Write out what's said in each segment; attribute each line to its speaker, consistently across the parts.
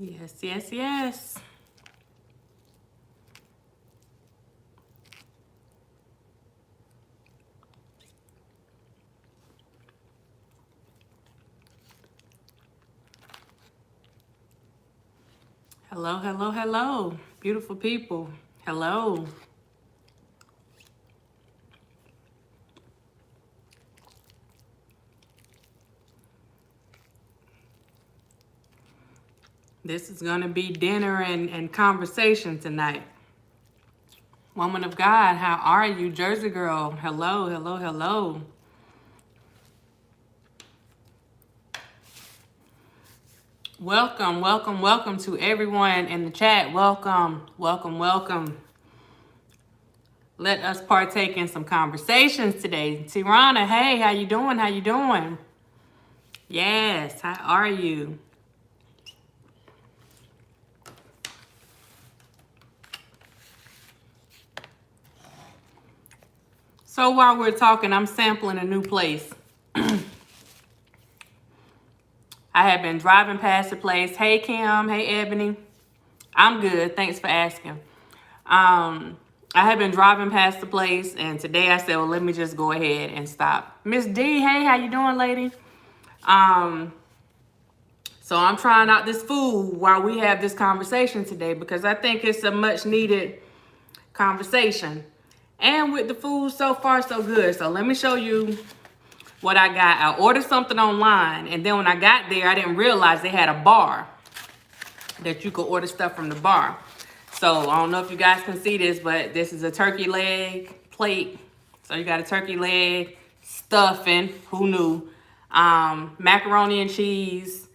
Speaker 1: Yes, yes, yes. Hello, hello, hello. Beautiful people. Hello. This is going to be dinner and conversation tonight. Woman of God, how are you? Jersey girl. Hello, hello, hello. Welcome, welcome, welcome to everyone in the chat. Welcome, welcome, welcome. Let us partake in some conversations today. Tirana, hey, how you doing? How you doing? Yes, how are you? So while we're talking, I'm sampling a new place. I have been driving past the place. Hey, Kim. Hey, Ebony. I'm good. Thanks for asking. I have been driving past the place, and today I said, well, let me just go ahead and stop. Miss D, hey, how you doing, lady? So I'm trying out this food while we have this conversation today because I think it's a much needed conversation. And with the food, so far, so good. So let me show you what I got. I ordered something online, and then when I got there, I didn't realize they had a bar that you could order stuff from the bar. So I don't know if you guys can see this, but this is a turkey leg plate. So you got a turkey leg, stuffing, who knew? Macaroni and cheese,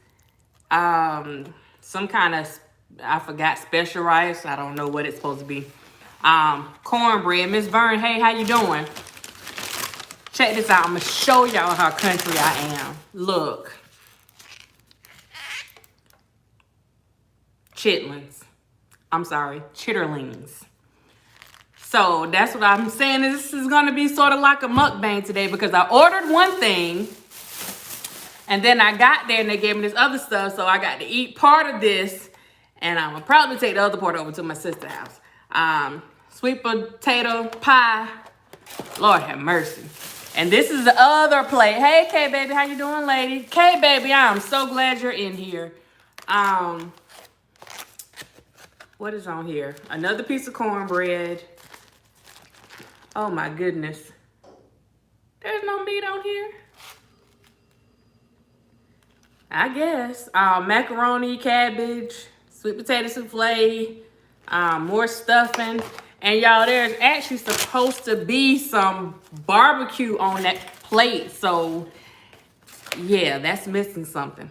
Speaker 1: some kind of, I forgot, special rice. I don't know what it's supposed to be. Cornbread. Miss Vern, hey, how you doing? Check this out. I'm gonna show y'all how country I am. Look. Chitlins. I'm sorry, chitterlings. So that's what I'm saying. This is gonna be sort of like a mukbang today because I ordered one thing and then I got there and they gave me this other stuff. So I got to eat part of this and I'm gonna probably take the other part over to my sister's house. Sweet potato pie. Lord have mercy. And this is the other plate. Hey, K baby, how you doing, lady? K baby, I'm so glad you're in here. What is on here? Another piece of cornbread. Oh my goodness. There's no meat on here. I guess. Macaroni, cabbage, sweet potato souffle, more stuffing. And y'all, there's actually supposed to be some barbecue on that plate. So yeah, that's missing something.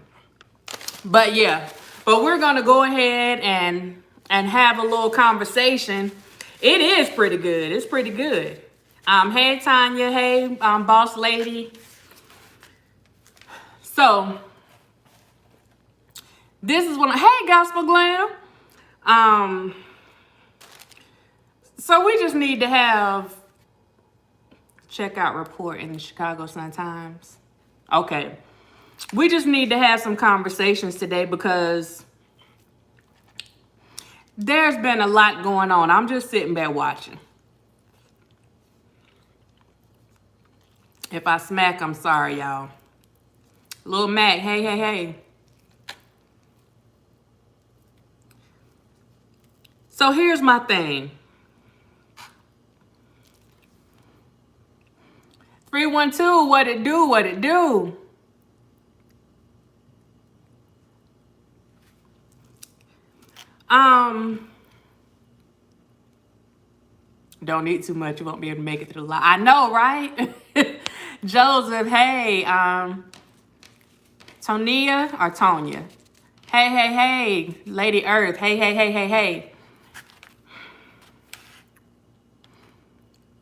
Speaker 1: But yeah, but we're gonna go ahead and have a little conversation. It is pretty good. It's pretty good. Hey Tanya, hey boss lady. So this is what hey Gospel Glam. So we just need to have checkout report in the Chicago Sun-Times. Okay. We just need to have some conversations today because there's been a lot going on. I'm just sitting back watching. If I smack, I'm sorry, y'all. Lil Mac, hey, hey, hey. So here's my thing. 312, what it do, what it do? Don't eat too much. You won't be able to make it through the live. I know, right? Joseph, hey. Tonia or Tonya? Hey, hey, hey. Lady Earth, hey, hey, hey, hey, hey.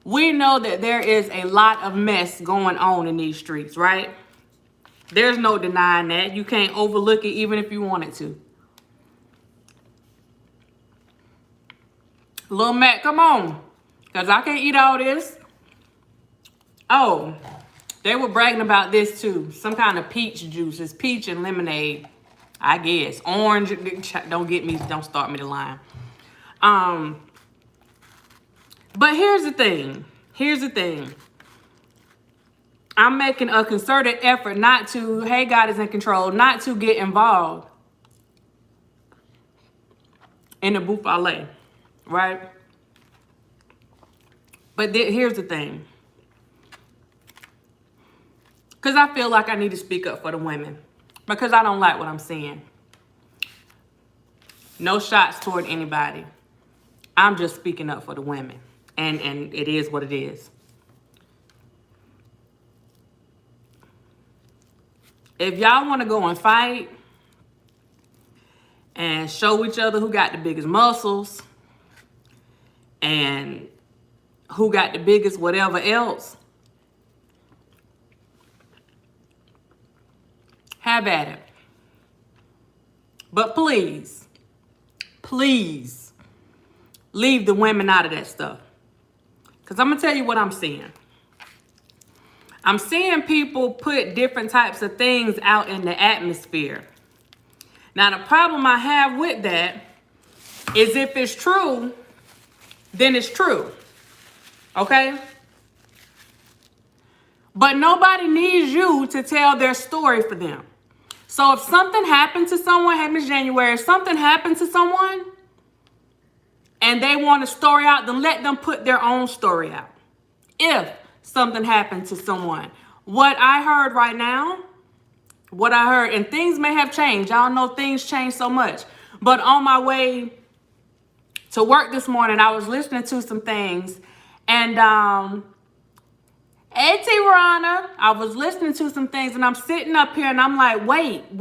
Speaker 1: We know that there is a lot of mess going on in these streets, right? There's no denying that. You can't overlook it even if you wanted to. Lil Mac, come on. Because I can't eat all this. Oh, they were bragging about this too. Some kind of peach juice. It's peach and lemonade. I guess. Orange, don't get me, don't start me to line. But here's the thing. Here's the thing. I'm making a concerted effort not to, hey, God is in control, not to get involved in the buffet, right? But here's the thing. Because I feel like I need to speak up for the women. Because I don't like what I'm seeing. No shots toward anybody. I'm just speaking up for the women. And it is what it is. If y'all want to go and fight and show each other who got the biggest muscles and who got the biggest whatever else, have at it. But please, please leave the women out of that stuff. Because I'm going to tell you what I'm seeing. I'm seeing people put different types of things out in the atmosphere. Now, the problem I have with that is if it's true, then it's true. Okay? But nobody needs you to tell their story for them. So if something happened to someone, hey, Miss January, if something happened to someone and they want a story out, then let them put their own story out. If something happened to someone. What I heard right now, and things may have changed. Y'all know things change so much. But on my way to work this morning, I was listening to some things. And, hey, T-Rana, I was listening to some things. And I'm sitting up here and I'm like, wait.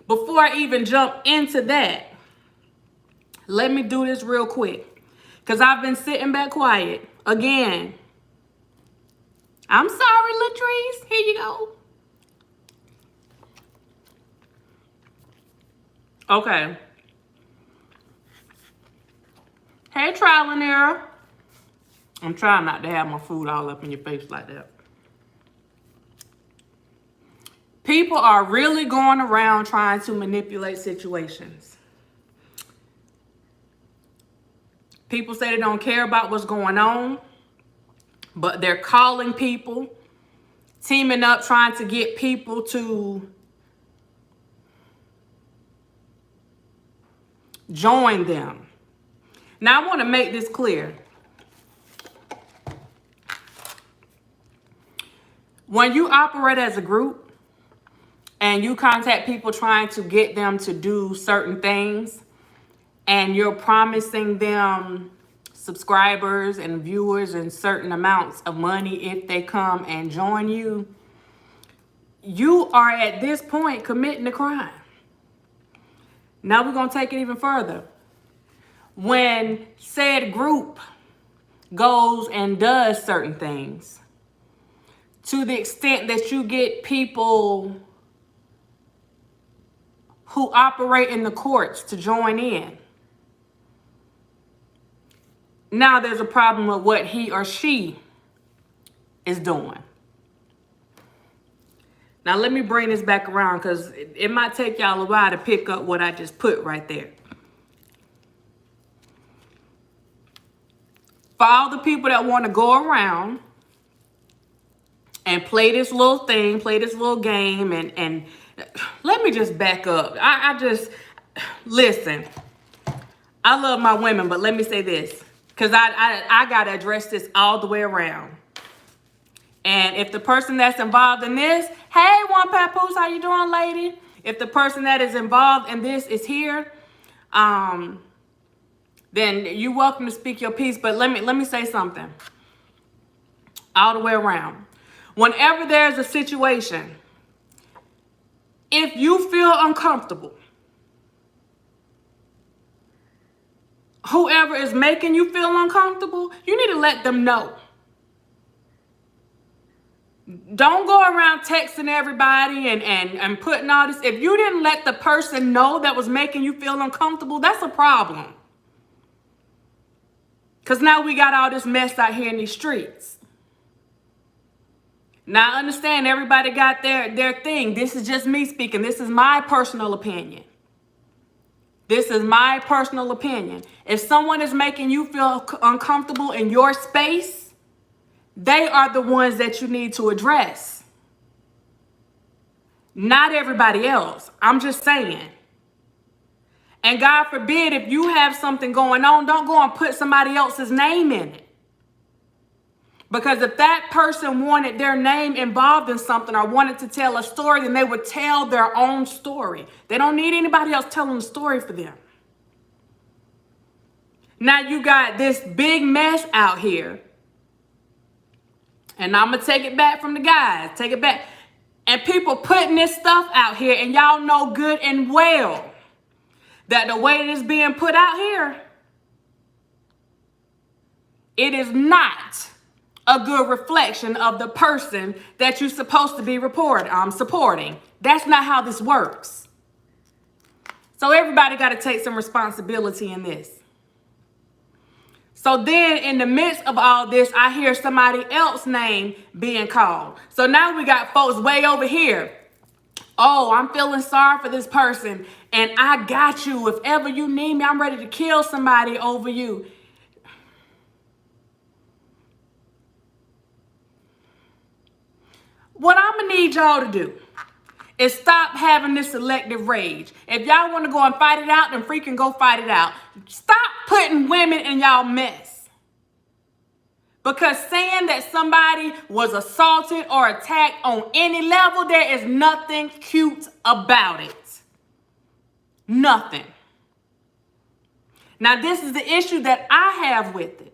Speaker 1: Before I even jump into that, let me do this real quick. Because I've been sitting back quiet. Again. I'm sorry, Latrice. Here you go. Okay. Hey, trial and error. I'm trying not to have my food all up in your face like that. People are really going around trying to manipulate situations. People say they don't care about what's going on, but they're calling people, teaming up, trying to get people to join them. Now, I want to make this clear. When you operate as a group and you contact people trying to get them to do certain things, and you're promising them subscribers and viewers and certain amounts of money if they come and join you, you are at this point committing a crime. Now we're going to take it even further. When said group goes and does certain things, to the extent that you get people who operate in the courts to join in, now there's a problem with what he or she is doing. Now let me bring this back around because it might take y'all a while to pick up what I just put right there. For all the people that want to go around and play this little thing, play this little game, and let me just back up. I just, listen, I love my women, but let me say this. Because I got to address this all the way around. And if the person that's involved in this, hey, One Papoose, how you doing, lady? If the person that is involved in this is here, then you're welcome to speak your piece. But let me say something. All the way around. Whenever there's a situation, if you feel uncomfortable, whoever is making you feel uncomfortable, you need to let them know. Don't go around texting everybody and putting all this. If you didn't let the person know that was making you feel uncomfortable, that's a problem. Because now we got all this mess out here in these streets. Now, understand, everybody got their thing. This is just me speaking. This is my personal opinion. This is my personal opinion. If someone is making you feel uncomfortable in your space, they are the ones that you need to address. Not everybody else. I'm just saying. And God forbid, if you have something going on, don't go and put somebody else's name in it. Because if that person wanted their name involved in something or wanted to tell a story, then they would tell their own story. They don't need anybody else telling the story for them. Now you got this big mess out here. And I'm going to take it back from the guys. Take it back. And people putting this stuff out here, and y'all know good and well that the way it is being put out here, it is not a good reflection of the person that you're supposed to be supporting. That's not how this works. So everybody got to take some responsibility in this. So then in the midst of all this, I hear somebody else's name being called. So now we got folks way over here. Oh, I'm feeling sorry for this person, and I got you. If ever you need me, I'm ready to kill somebody over you. What I'm going to need y'all to do is stop having this selective rage. If y'all want to go and fight it out, then freaking go fight it out. Stop putting women in y'all mess. Because saying that somebody was assaulted or attacked on any level, there is nothing cute about it. Nothing. Now, this is the issue that I have with it.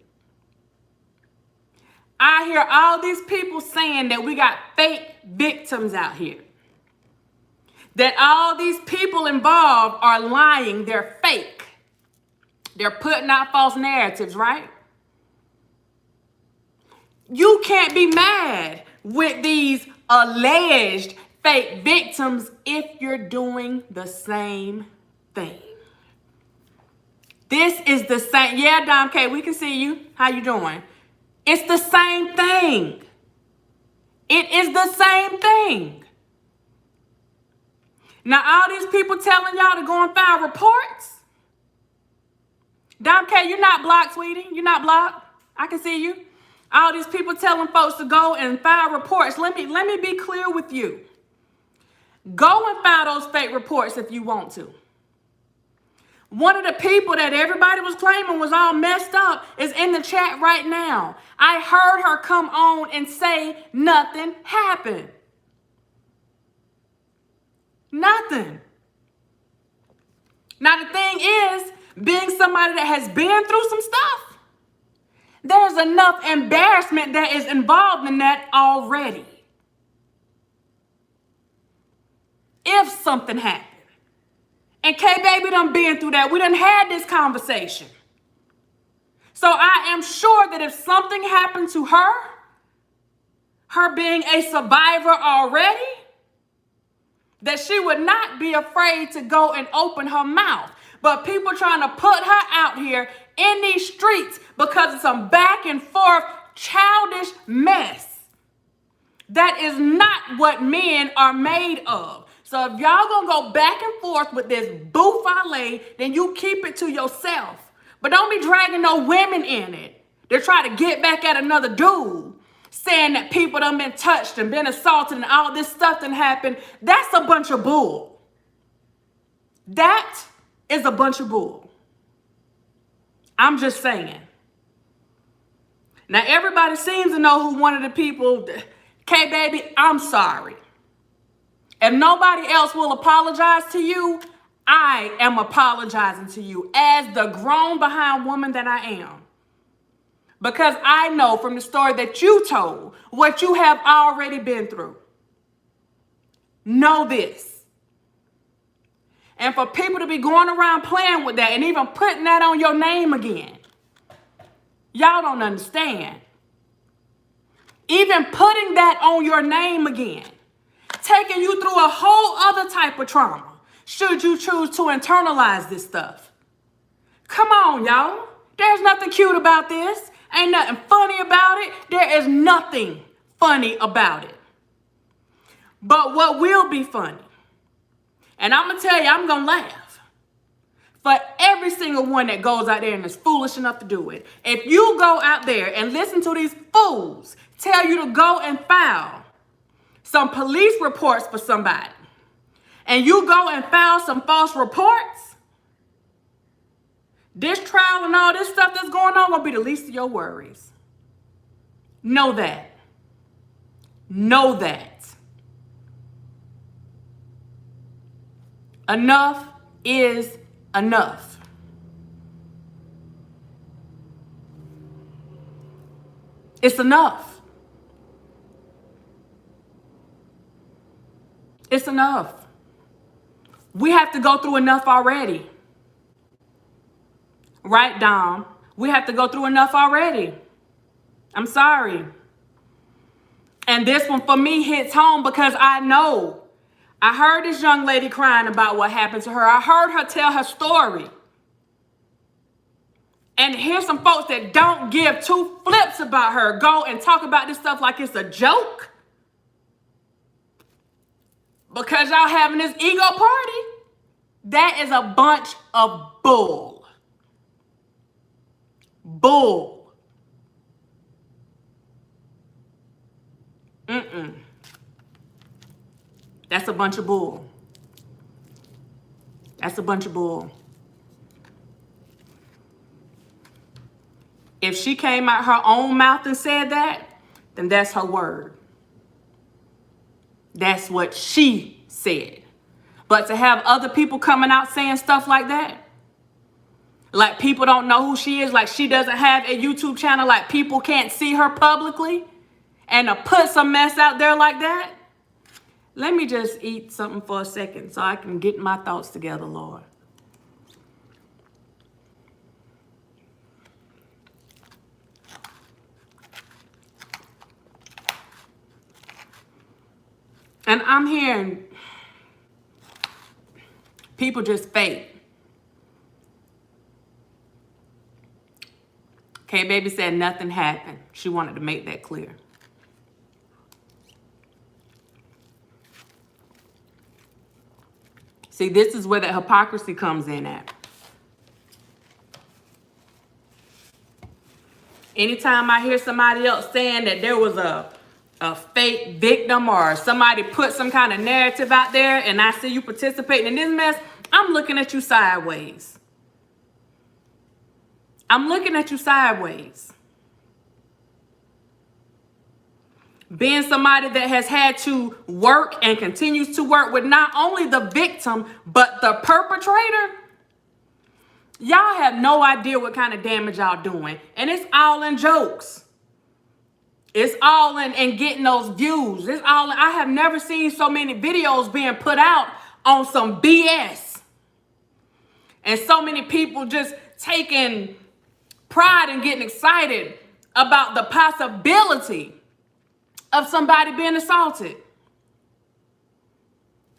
Speaker 1: I hear all these people saying that we got fake victims out here. That all these people involved are lying. They're fake. They're putting out false narratives, right? You can't be mad with these alleged fake victims if you're doing the same thing. This is the same. Yeah, Dom K, we can see you. How you doing? It's the same thing. It is the same thing. Now, all these people telling y'all to go and file reports. Dom K, you're not blocked, sweetie. You're not blocked. I can see you. All these people telling folks to go and file reports. Let me be clear with you. Go and file those fake reports if you want to. One of the people that everybody was claiming was all messed up is in the chat right now. I heard her come on and say nothing happened. Nothing. Now, the thing is, being somebody that has been through some stuff, there's enough embarrassment that is involved in that already. If something happened. And K-Baby done been through that. We done had this conversation. So I am sure that if something happened to her being a survivor already, that she would not be afraid to go and open her mouth. But people trying to put her out here in these streets because of some back and forth childish mess. That is not what men are made of. So if y'all gonna go back and forth with this bouffale, then you keep it to yourself. But don't be dragging no women in it. They're trying to get back at another dude, saying that people done been touched and been assaulted and all this stuff done happened. That's a bunch of bull. That is a bunch of bull. I'm just saying. Now everybody seems to know who one of the people, K-Baby, I'm sorry. If nobody else will apologize to you, I am apologizing to you as the grown behind woman that I am. Because I know from the story that you told what you have already been through. Know this. And for people to be going around playing with that and even putting that on your name again, y'all don't understand. Even putting that on your name again, taking you through a whole other type of trauma, should you choose to internalize this stuff. Come on, y'all. There's nothing cute about this. Ain't nothing funny about it. There is nothing funny about it. But what will be funny, and I'm going to tell you, I'm going to laugh, for every single one that goes out there and is foolish enough to do it. If you go out there and listen to these fools tell you to go and file some police reports for somebody, and you go and file some false reports, this trial and all this stuff that's going on will be the least of your worries. Know that. Know that. Enough is enough. It's enough. It's enough. We have to go through enough already. Right, Dom? We have to go through enough already. I'm sorry. And this one for me hits home because I know. I heard this young lady crying about what happened to her. I heard her tell her story. And here's some folks that don't give two flips about her go and talk about this stuff like it's a joke. Because y'all having this ego party. That is a bunch of bull. Bull. That's a bunch of bull. That's a bunch of bull. If she came out her own mouth and said that, then that's her word. That's what she said. But to have other people coming out saying stuff like that, like people don't know who she is, like she doesn't have a YouTube channel, like people can't see her publicly, and to put some mess out there like that, let me just eat something for a second so I can get my thoughts together, Lord. And I'm hearing people just fake. K Baby said nothing happened. She wanted to make that clear. See, this is where the hypocrisy comes in at. Anytime I hear somebody else saying that there was a fake victim or somebody put some kind of narrative out there and I see you participating in this mess, I'm looking at you sideways. I'm looking at you sideways. Being somebody that has had to work and continues to work with not only the victim, but the perpetrator, y'all have no idea what kind of damage y'all doing. And it's all in jokes. It's all in getting those views. It's all I have never seen so many videos being put out on some BS. And so many people just taking pride and getting excited about the possibility of somebody being assaulted.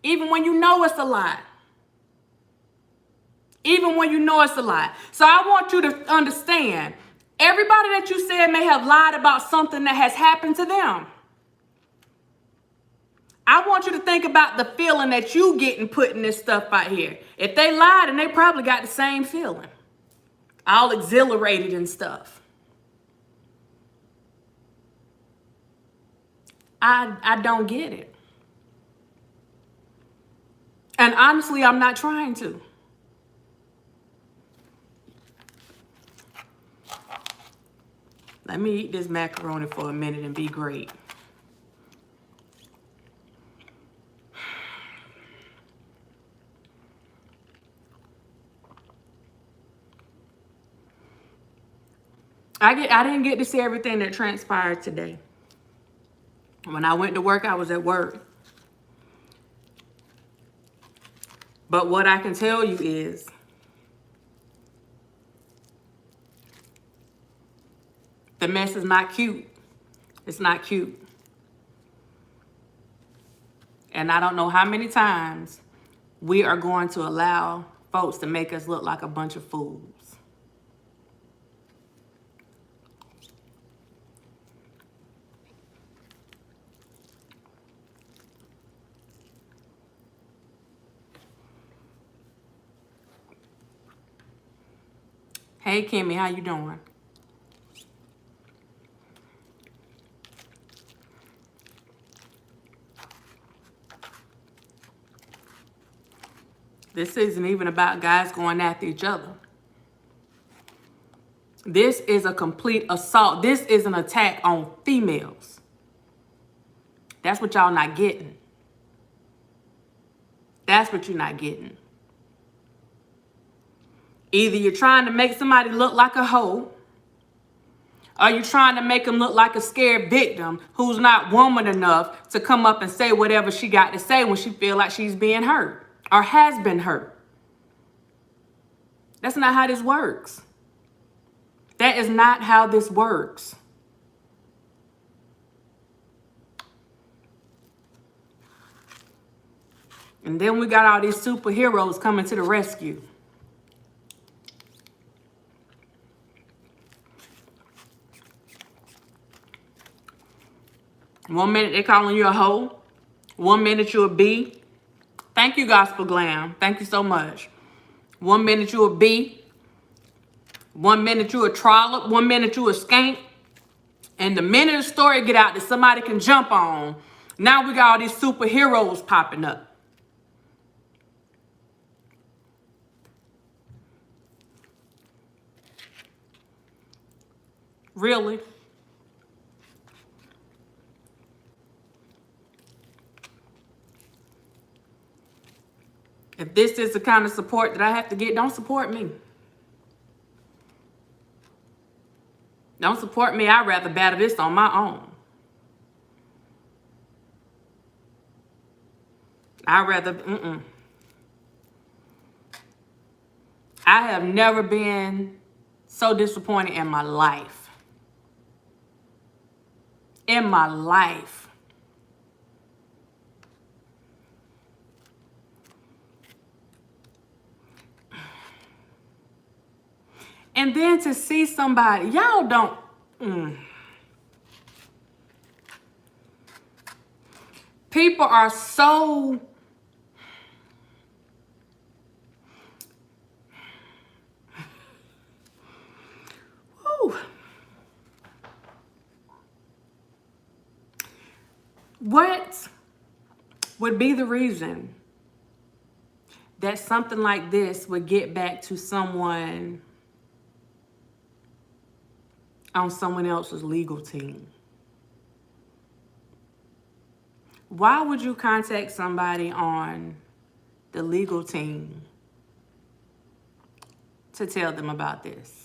Speaker 1: Even when you know it's a lie. Even when you know it's a lie. So I want you to understand, everybody that you said may have lied about something that has happened to them. I want you to think about the feeling that you getting putting this stuff out here. If they lied, and they probably got the same feeling. All exhilarated and stuff. I don't get it. And honestly, I'm not trying to. Let me eat this macaroni for a minute and be great. I didn't get to see everything that transpired today. When I went to work, I was at work. But what I can tell you is the mess is not cute. It's not cute. And I don't know how many times we are going to allow folks to make us look like a bunch of fools. Hey, Kimmy, how you doing? This isn't even about guys going after each other. This is a complete assault. This is an attack on females. That's what y'all not getting. That's what you're not getting. Either you're trying to make somebody look like a hoe, or you're trying to make them look like a scared victim who's not woman enough to come up and say whatever she got to say when she feel like she's being hurt or has been hurt. That's not how this works. That is not how this works. And then we got all these superheroes coming to the rescue. One minute they calling you a hoe. 1 minute you a B. Thank you, Gospel Glam. Thank you so much. 1 minute you a B. 1 minute you a trollop. 1 minute you a skank. And the minute the story get out that somebody can jump on, now we got all these superheroes popping up. Really? If this is the kind of support that I have to get, don't support me. Don't support me. I'd rather battle this on my own. I'd rather, I have never been so disappointed in my life. In my life. And then to see somebody, y'all don't, people are so, whew. What would be the reason that something like this would get back to someone on someone else's legal team? Why would you contact somebody on the legal team to tell them about this?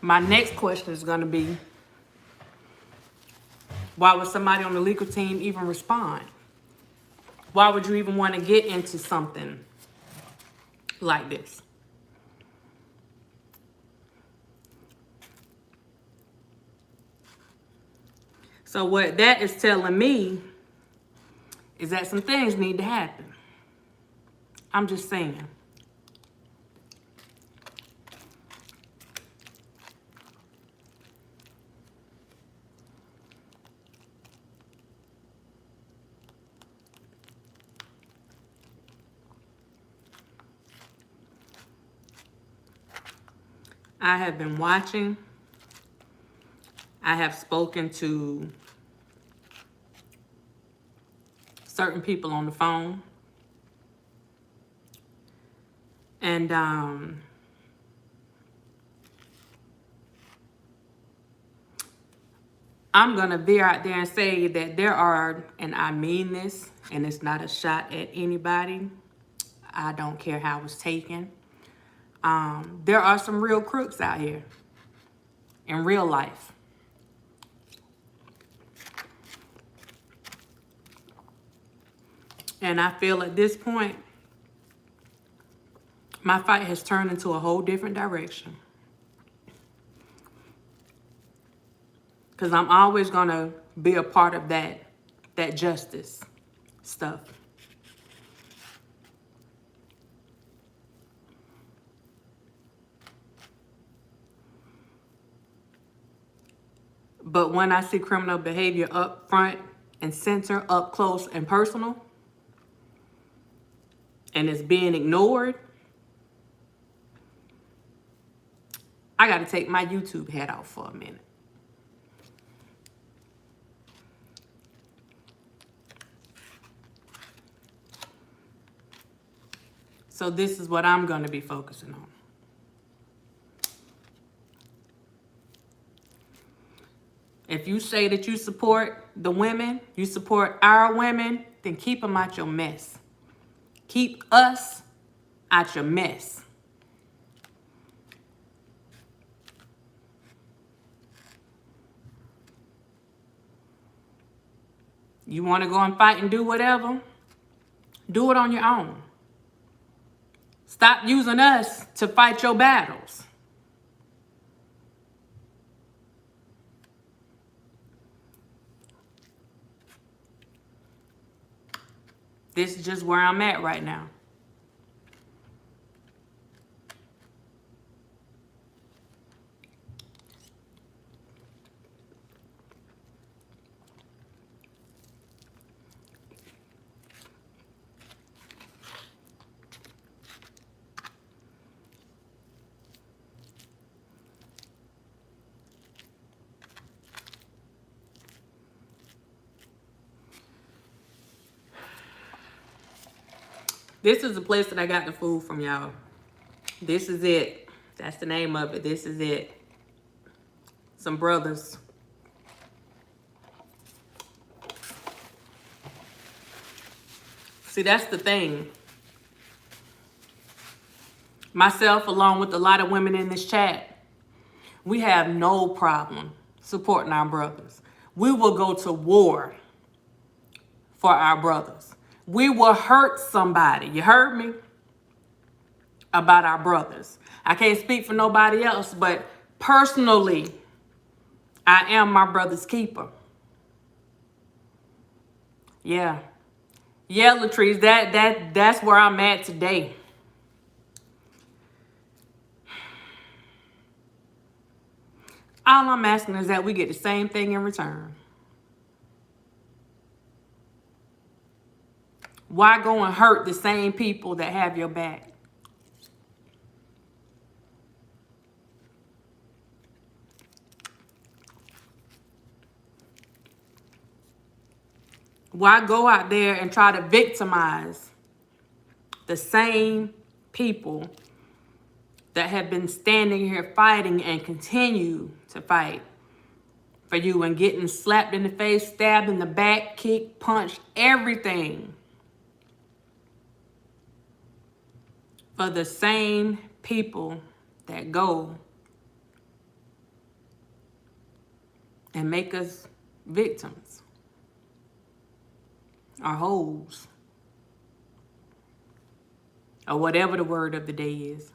Speaker 1: My next question is going to be, why would somebody on the legal team even respond? Why would you even want to get into something like this? So what that is telling me is that some things need to happen. I'm just saying. I have been watching. I have spoken to certain people on the phone. And I'm going to veer out there and say that there are, and I mean this, and it's not a shot at anybody. I don't care how it's taken. There are some real crooks out here in real life. And I feel at this point, my fight has turned into a whole different direction. Because I'm always going to be a part of that justice stuff. But when I see criminal behavior up front and center, up close and personal, and it's being ignored, I got to take my YouTube hat off for a minute. So this is what I'm going to be focusing on. If you say that you support the women, you support our women, then keep them out your mess. Keep us out your mess. You want to go and fight and do whatever? Do it on your own. Stop using us to fight your battles. This is just where I'm at right now. This is the place that I got the food from, y'all. This is it. That's the name of it. This is it. Some brothers. See, that's the thing. Myself, along with a lot of women in this chat, we have no problem supporting our brothers. We will go to war for our brothers. We will hurt somebody. You heard me? About our brothers. I can't speak for nobody else, but personally, I am my brother's keeper. Yeah. Yeah, Latrice, that's where I'm at today. All I'm asking is that we get the same thing in return. Why go and hurt the same people that have your back? Why go out there and try to victimize the same people that have been standing here fighting and continue to fight for you and getting slapped in the face, stabbed in the back, kicked, punched, everything for the same people that go and make us victims or hoes or whatever the word of the day is.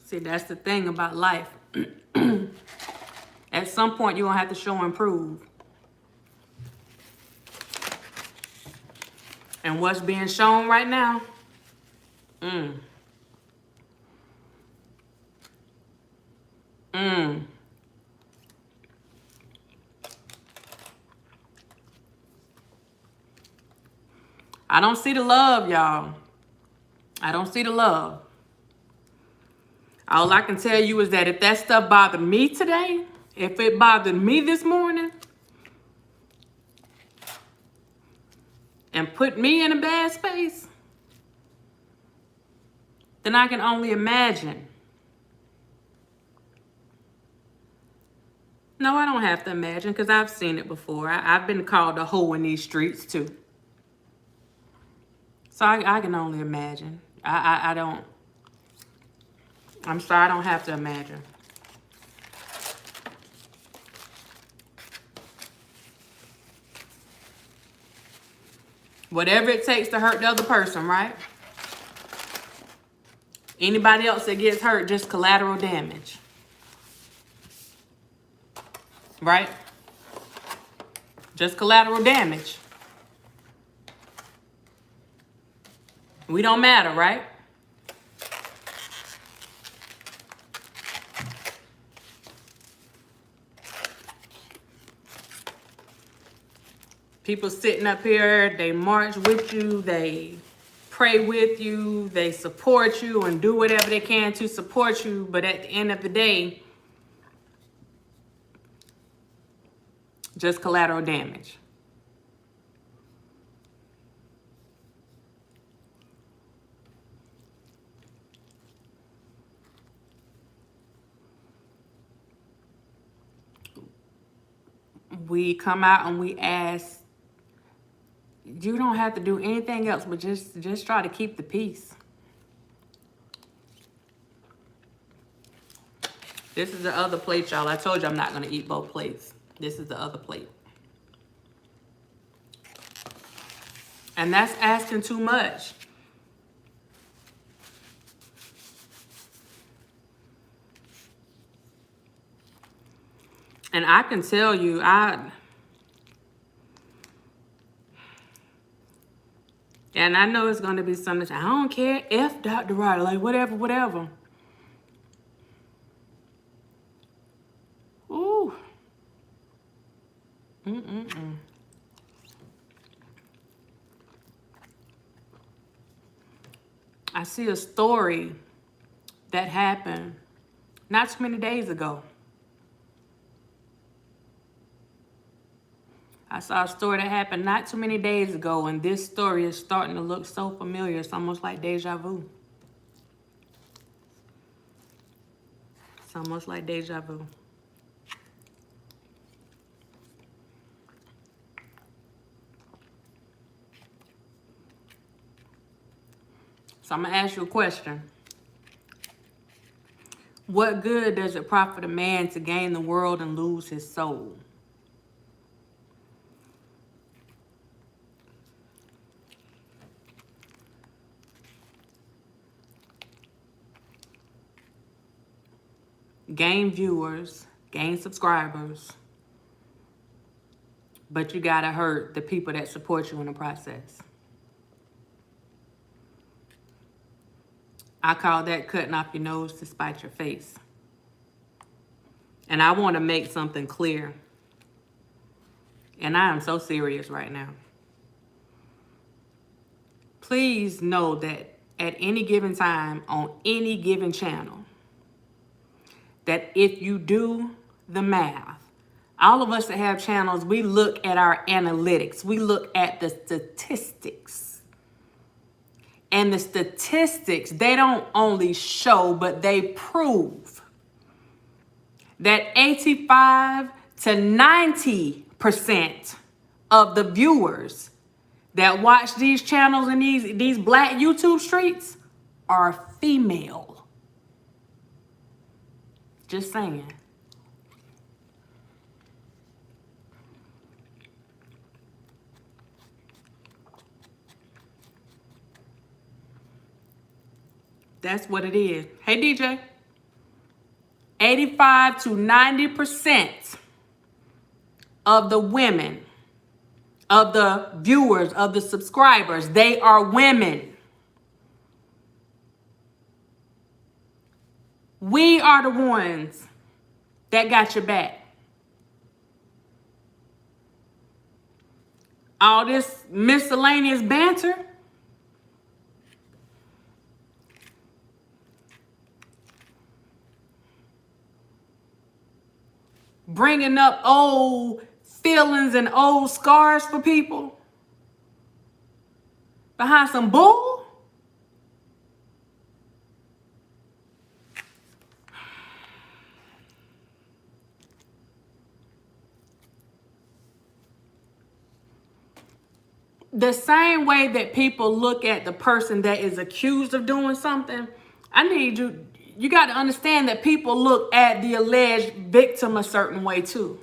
Speaker 1: See, that's the thing about life. At some point, you're going to have to show and prove. And what's being shown right now? I don't see the love, y'all. I don't see the love. All I can tell you is that if that stuff bothered me today, if it bothered me this morning, and put me in a bad space, then I can only imagine. No, I don't have to imagine because I've seen it before. I've been called a hoe in these streets too. So I can only imagine. I don't I'm sorry, I don't have to imagine. Whatever it takes to hurt the other person, right? Anybody else that gets hurt, just collateral damage. Right? Just collateral damage. We don't matter, right? People sitting up here, they march with you, they pray with you, they support you and do whatever they can to support you. But at the end of the day, just collateral damage. We come out and we ask, you don't have to do anything else but just try to keep the peace. This is the other plate, y'all. I told you I'm not going to eat both plates. This is the other plate. And that's asking too much. And I can tell you, and I know it's going to be something, I don't care, F Dr. Ryder, like whatever. Ooh. I see a story that happened not too many days ago. I saw a story that happened not too many days ago, and this story is starting to look so familiar. It's almost like deja vu. It's almost like deja vu. So I'm going to ask you a question. What good does it profit a man to gain the world and lose his soul? Gain viewers, gain subscribers, but you gotta hurt the people that support you in the process. I call that cutting off your nose to spite your face. And I want to make something clear. And I am so serious right now. Please know that at any given time on any given channel, that if you do the math, all of us that have channels, we look at our analytics. We look at the statistics. And the statistics, they don't only show, but they prove that 85 to 90% of the viewers that watch these channels and these black YouTube streets are female. Just saying. That's what it is. Hey, DJ. 85 to 90% of the women, of the viewers, of the subscribers, they are women. We are the ones that got your back. All this miscellaneous banter, bringing up old feelings and old scars for people behind some bull. The same way that people look at the person that is accused of doing something, I need you got to understand that people look at the alleged victim a certain way too.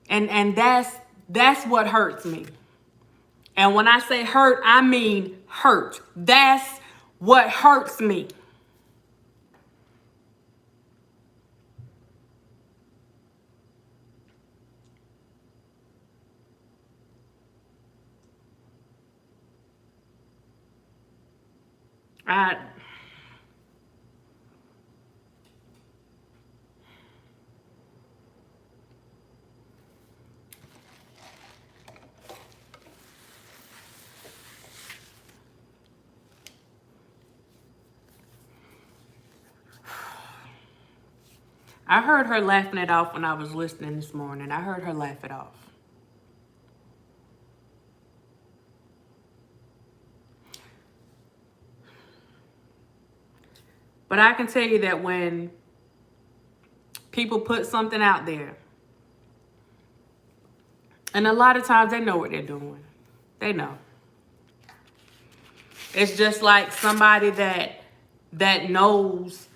Speaker 1: And that's what hurts me. And when I say hurt, I mean hurt. That's what hurts me. I heard her laughing it off when I was listening this morning. I heard her laugh it off. But I can tell you that when people put something out there, and a lot of times they know what they're doing. They know. It's just like somebody that knows,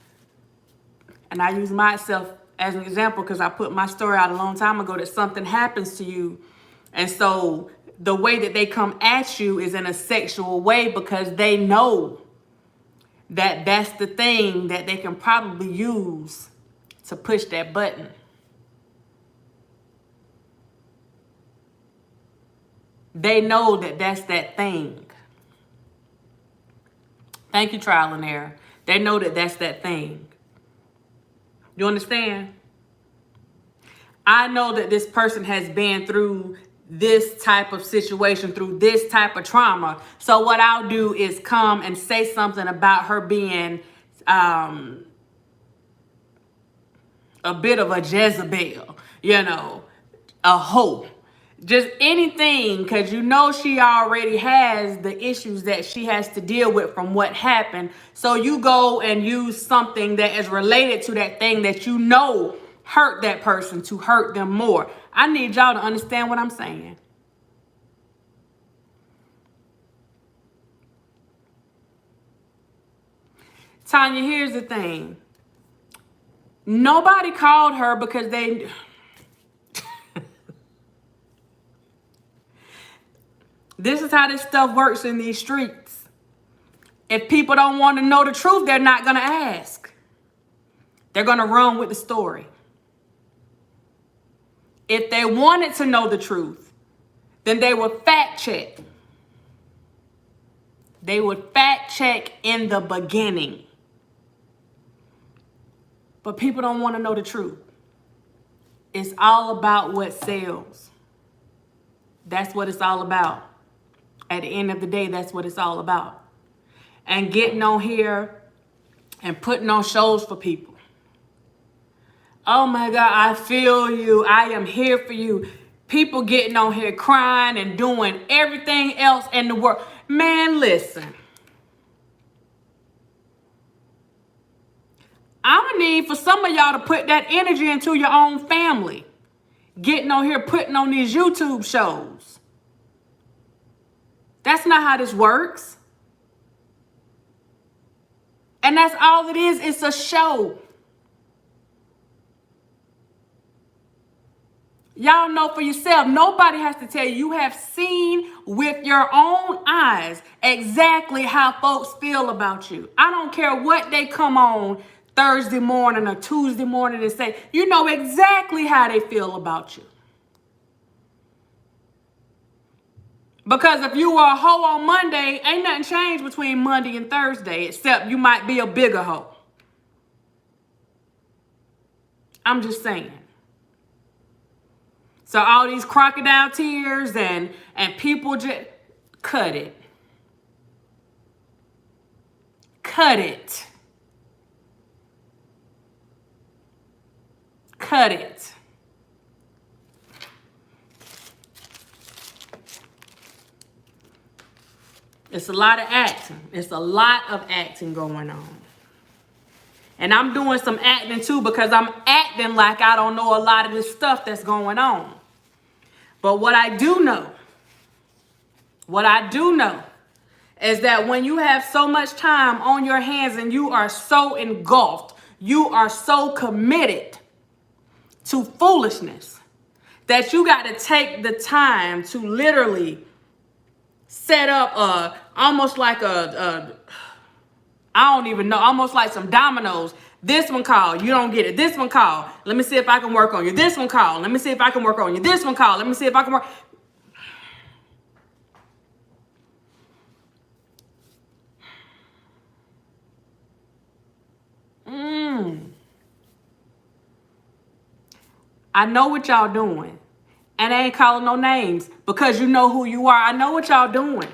Speaker 1: and I use myself as an example because I put my story out a long time ago, that something happens to you. And so the way that they come at you is in a sexual way because they know that that's the thing that they can probably use to push that button. They know that that's that thing. Thank you, trial and error. They know that that's that thing. You understand? I know that this person has been through this type of situation, through this type of trauma. So what I'll do is come and say something about her being a bit of a Jezebel, a hoe. Just anything, because you know she already has the issues that she has to deal with from what happened. So you go and use something that is related to that thing that you know hurt that person to hurt them more. I need y'all to understand what I'm saying. Tanya, here's the thing. Nobody called her because they... This is how this stuff works in these streets. If people don't want to know the truth, they're not going to ask. They're going to run with the story. If they wanted to know the truth, then they would fact check. They would fact check in the beginning. But people don't want to know the truth. It's all about what sells. That's what it's all about. At the end of the day, that's what it's all about. And getting on here and putting on shows for people. Oh my God, I feel you. I am here for you. People getting on here crying and doing everything else in the world. Man, listen. I'm going to need for some of y'all to put that energy into your own family. Getting on here, putting on these YouTube shows. That's not how this works. And that's all it is. It's a show. Y'all know for yourself. Nobody has to tell you. You have seen with your own eyes exactly how folks feel about you. I don't care what they come on Thursday morning or Tuesday morning and say. You know exactly how they feel about you. Because if you were a hoe on Monday, ain't nothing changed between Monday and Thursday, except you might be a bigger hoe. I'm just saying. So all these crocodile tears and people just cut it. Cut it. Cut it. It's a lot of acting. It's a lot of acting going on. And I'm doing some acting too because I'm acting like I don't know a lot of this stuff that's going on. But what I do know is that when you have so much time on your hands and you are so engulfed, you are so committed to foolishness that you got to take the time to literally set up almost like I don't even know, almost like some dominoes. This one call, you don't get it. This one call, let me see if I can work on you. This one call, let me see if I can work on you. This one call, let me see if I can work. I know what y'all doing. And I ain't calling no names because you know who you are. I know what y'all doing.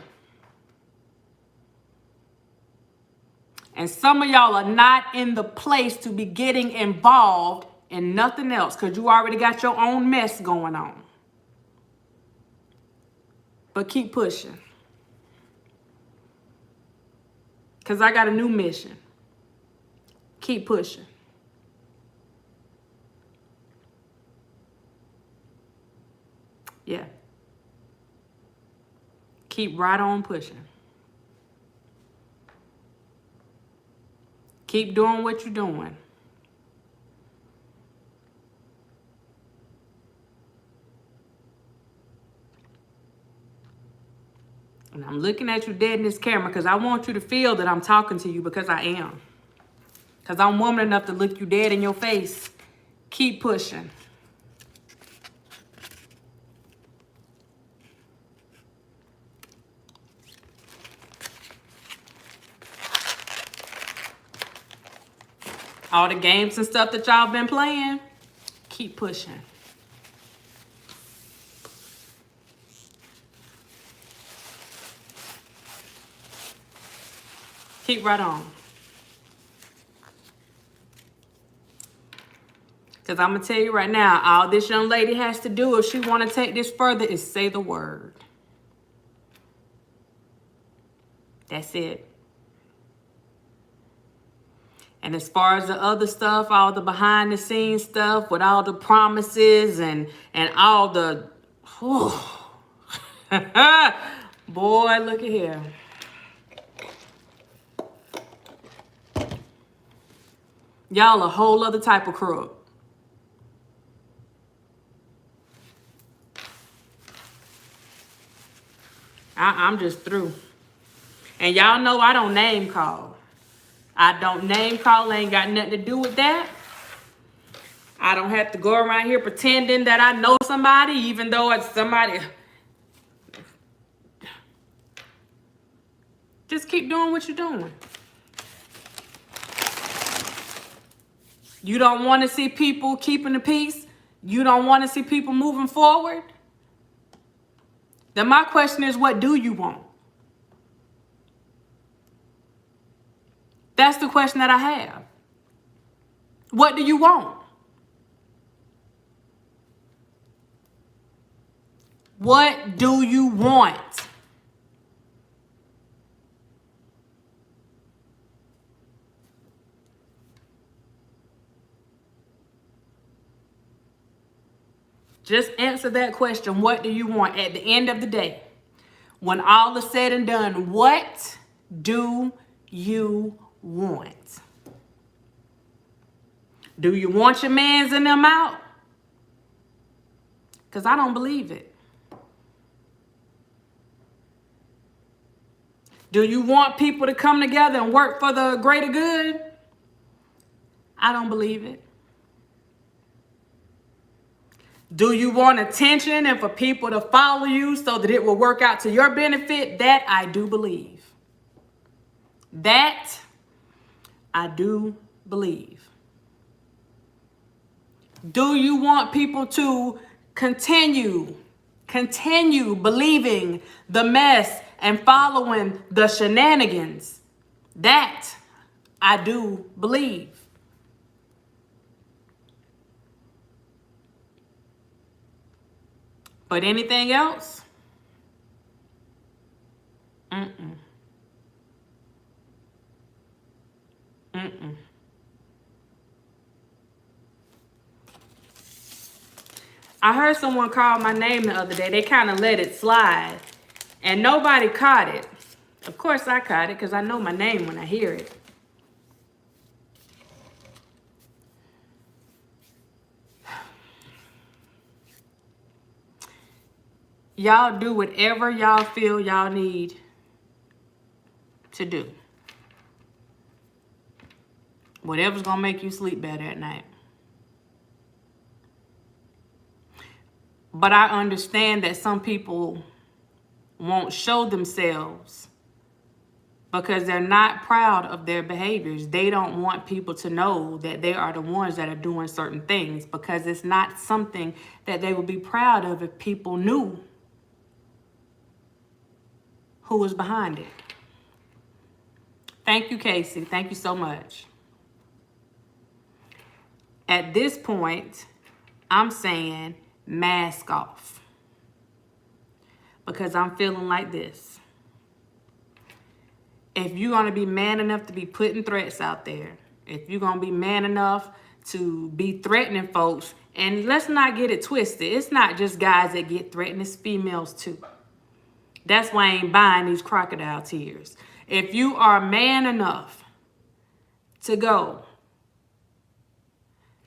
Speaker 1: And some of y'all are not in the place to be getting involved in nothing else because you already got your own mess going on. But keep pushing. Because I got a new mission. Keep pushing. Yeah. Keep right on pushing. Keep doing what you're doing. And I'm looking at you dead in this camera because I want you to feel that I'm talking to you because I am. Because I'm woman enough to look you dead in your face. Keep pushing. All the games and stuff that y'all been playing, keep pushing. Keep right on. Because I'm going to tell you right now, all this young lady has to do if she want to take this further is say the word. That's it. And as far as the other stuff, all the behind the scenes stuff with all the promises and all the, boy, look at here. Y'all a whole other type of crook. I'm just through. And y'all know I don't name call. I don't name call. Ain't got nothing to do with that. I don't have to go around here pretending that I know somebody, even though it's somebody. Just keep doing what you're doing. You don't want to see people keeping the peace? You don't want to see people moving forward? Then my question is, what do you want? That's the question that I have. What do you want? What do you want? Just answer that question. What do you want at the end of the day? When all is said and done, what do you want? Do you want your mans and them out? Because I don't believe it. Do you want people to come together and work for the greater good? I don't believe it. Do you want attention and for people to follow you so that it will work out to your benefit? That I do believe. That I do believe. Do you want people to continue believing the mess and following the shenanigans? That I do believe. But anything else? Mm-mm. Mm-mm. I heard someone call my name the other day. They kind of let it slide. And nobody caught it. Of course I caught it because I know my name when I hear it. Y'all do whatever y'all feel y'all need to do. Whatever's gonna make you sleep better at night. But I understand that some people won't show themselves because they're not proud of their behaviors. They don't want people to know that they are the ones that are doing certain things because it's not something that they would be proud of if people knew who was behind it. Thank you, Casey. Thank you so much. At this point, I'm saying mask off because I'm feeling like this. If you're going to be man enough to be putting threats out there, if you're going to be man enough to be threatening folks, and let's not get it twisted. It's not just guys that get threatened, it's females too. That's why I ain't buying these crocodile tears. If you are man enough to go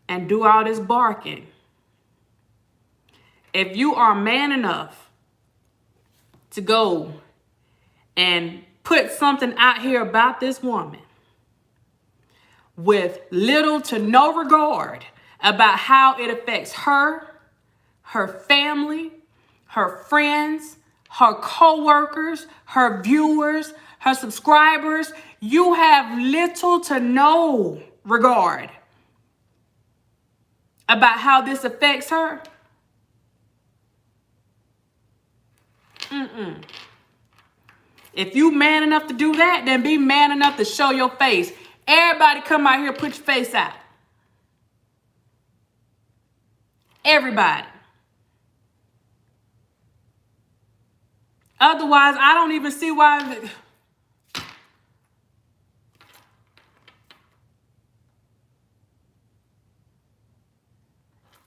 Speaker 1: and do all this barking, if you are man enough to go and put something out here about this woman with little to no regard about how it affects her, her family, her friends, her co-workers, her viewers, her subscribers, you have little to no regard about how this affects her. If you man enough to do that, then be man enough to show your face. Everybody come out here, put your face out. Everybody. Otherwise, I don't even see why.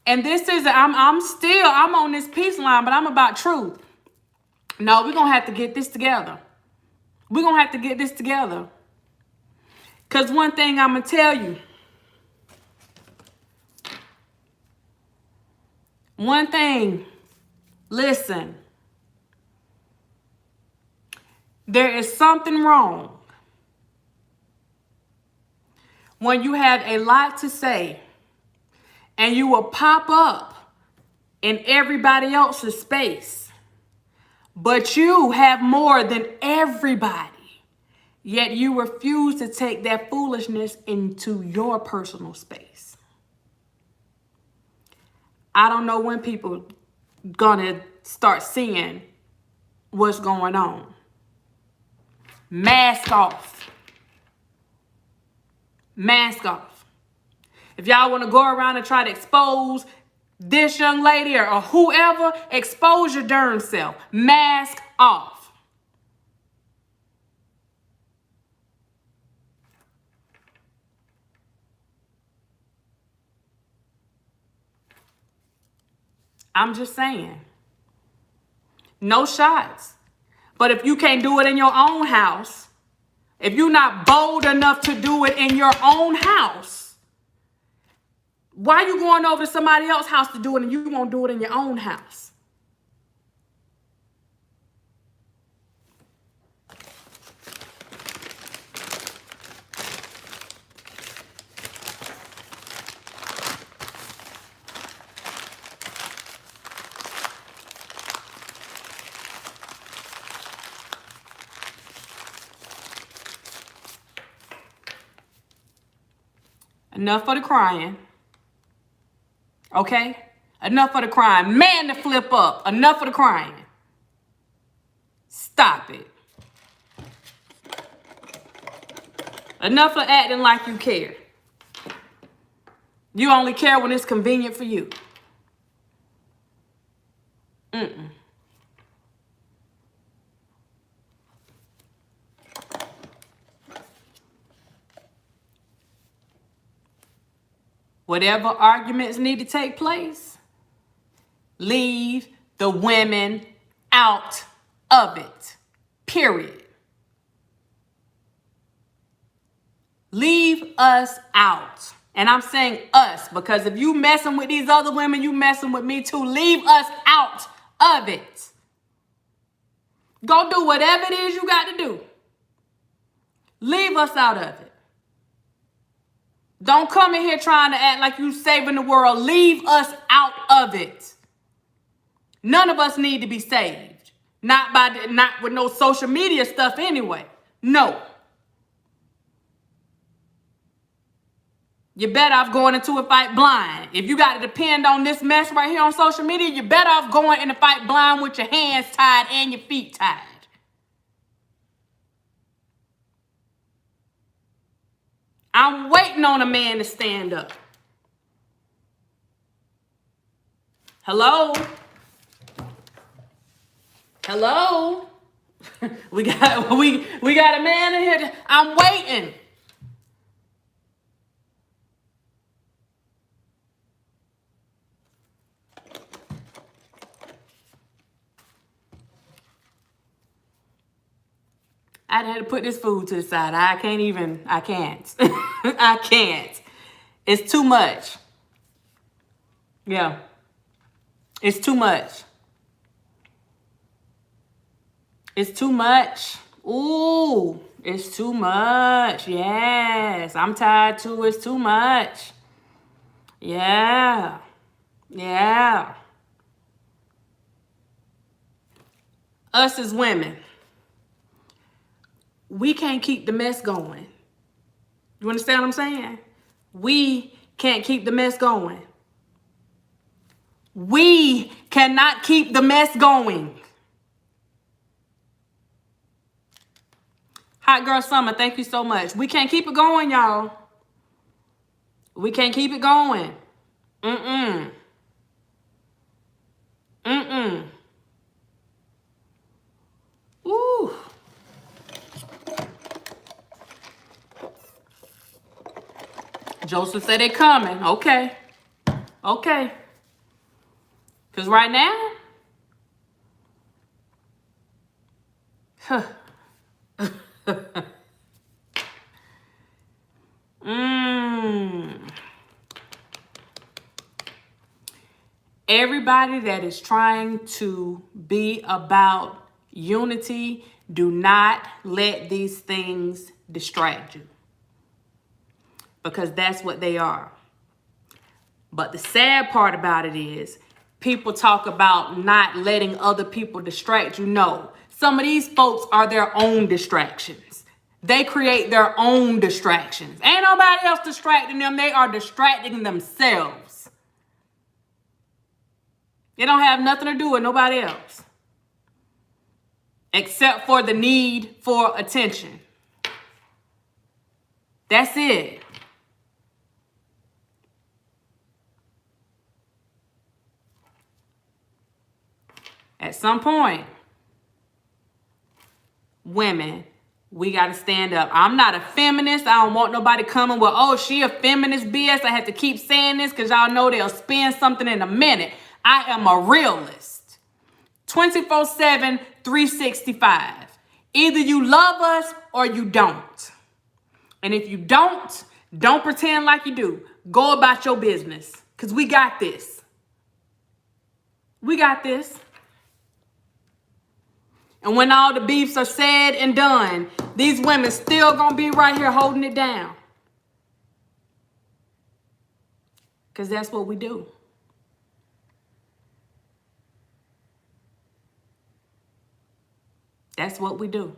Speaker 1: And this is, I'm on this peace line, but I'm about truth. No, we're going to have to get this together. We're going to have to get this together. Because one thing I'm going to tell you. One thing, listen. There is something wrong when you have a lot to say and you will pop up in everybody else's space, but you have more than everybody, yet you refuse to take that foolishness into your personal space. I don't know when people gonna start seeing what's going on. Mask off. Mask off. If y'all want to go around and try to expose this young lady or whoever, expose your darn self. Mask off. I'm just saying. No shots. But if you can't do it in your own house, if you're not bold enough to do it in your own house, why are you going over to somebody else's house to do it and you won't do it in your own house? Enough for the crying. Okay? Enough of the crying. Man, to flip up. Enough of the crying. Stop it. Enough of acting like you care. You only care when it's convenient for you. Whatever arguments need to take place, leave the women out of it. Period. Leave us out. And I'm saying us because if you messing with these other women, you messing with me too. Leave us out of it. Go do whatever it is you got to do. Leave us out of it. Don't come in here trying to act like you saving the world. Leave us out of it. None of us need to be saved. Not with no social media stuff anyway. No. You're better off going into a fight blind. If you got to depend on this mess right here on social media, you're better off going in a fight blind with your hands tied and your feet tied. I'm waiting on a man to stand up. Hello? Hello? we got a man in here. I'm waiting. I had to put this food to the side. I can't. I can't. It's too much. Yeah. It's too much. It's too much. Ooh, it's too much. Yes, I'm tired too. It's too much. Yeah. Yeah. Us as women, we can't keep the mess going. You understand what I'm saying? We can't keep the mess going. We cannot keep the mess going. Hot Girl Summer, thank you so much. We can't keep it going, y'all. We can't keep it going. Mm-mm. Mm-mm. Ooh. Joseph said they coming. Okay. Okay. Because right now, everybody that is trying to be about unity, do not let these things distract you. Because that's what they are. But the sad part about it is, people talk about not letting other people distract you. No, some of these folks are their own distractions. They create their own distractions. Ain't nobody else distracting them. They are distracting themselves. It don't have nothing to do with nobody else. Except for the need for attention. That's it. At some point, women, we got to stand up. I'm not a feminist. I don't want nobody coming with, oh, she a feminist BS. I have to keep saying this because y'all know they'll spin something in a minute. I am a realist. 24/7, 365. Either you love us or you don't. And if you don't pretend like you do. Go about your business because we got this. We got this. And when all the beefs are said and done, these women still gonna be right here holding it down. Because that's what we do. That's what we do.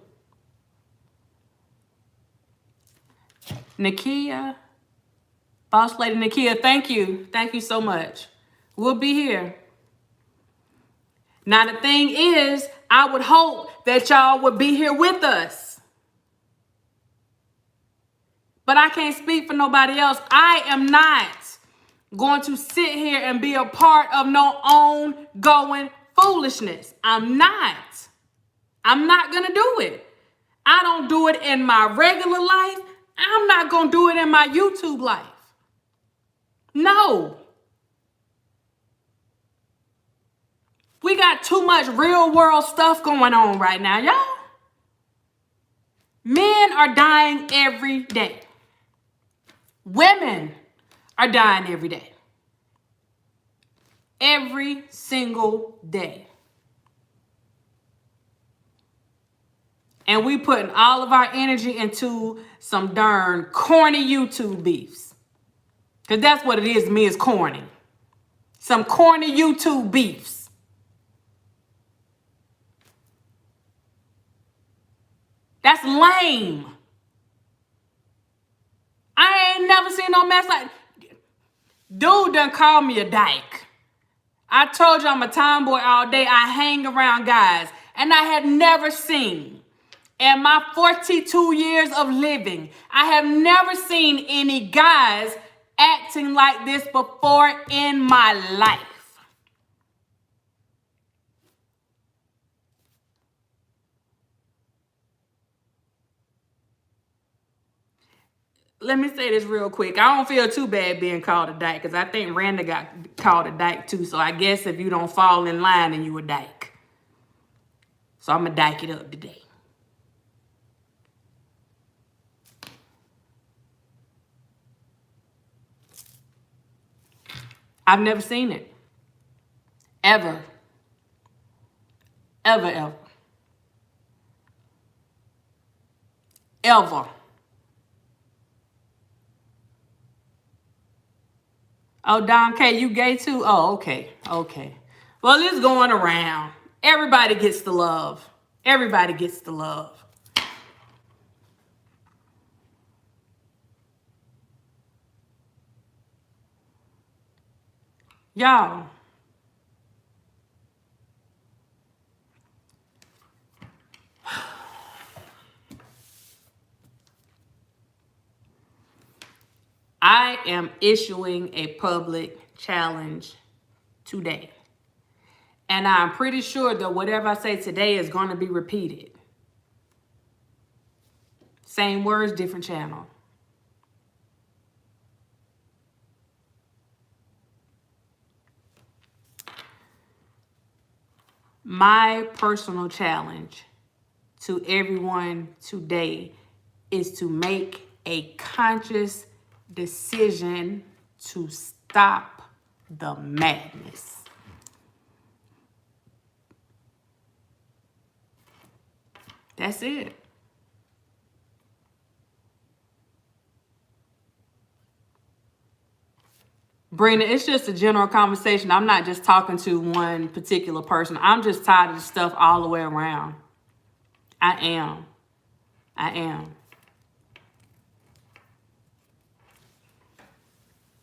Speaker 1: Nakia, Boss Lady Nakia, thank you. Thank you so much. We'll be here. Now, the thing is, I would hope that y'all would be here with us. But I can't speak for nobody else. I am not going to sit here and be a part of no ongoing foolishness. I'm not. I'm not going to do it. I don't do it in my regular life. I'm not going to do it in my YouTube life. No. We got too much real world stuff going on right now, y'all. Men are dying every day. Women are dying every day. Every single day. And we putting all of our energy into some darn corny YouTube beefs. Because that's what it is to me, is corny. Some corny YouTube beefs. That's lame. I ain't never seen no mess like... Dude done called me a dyke. I told you I'm a tomboy all day. I hang around guys. And I had never seen, in my 42 years of living, I have never seen any guys acting like this before in my life. Let me say this real quick. I don't feel too bad being called a dyke, because I think Randa got called a dyke too. So I guess if you don't fall in line, then you a dyke. So I'm going to dyke it up today. I've never seen it. Ever. Ever, ever. Ever. Oh, Dom K, you gay too? Oh, okay. Okay. Well, it's going around. Everybody gets the love. Everybody gets the love. Y'all. I am issuing a public challenge today. And I'm pretty sure that whatever I say today is going to be repeated. Same words, different channel. My personal challenge to everyone today is to make a conscious decision to stop the madness. That's it. Brina, it's just a general conversation. I'm not just talking to one particular person. I'm just tired of the stuff all the way around. I am.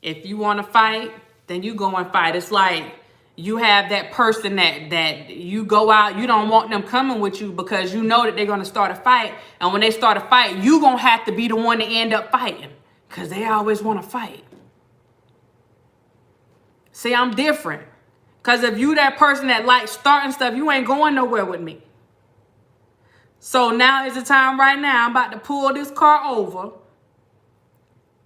Speaker 1: If you want to fight, then you go and fight. It's like you have that person that you go out, you don't want them coming with you because you know that they're going to start a fight. And when they start a fight, you're going to have to be the one to end up fighting because they always want to fight. See, I'm different. Because if you that person that likes starting stuff, you ain't going nowhere with me. So now is the time right now. I'm about to pull this car over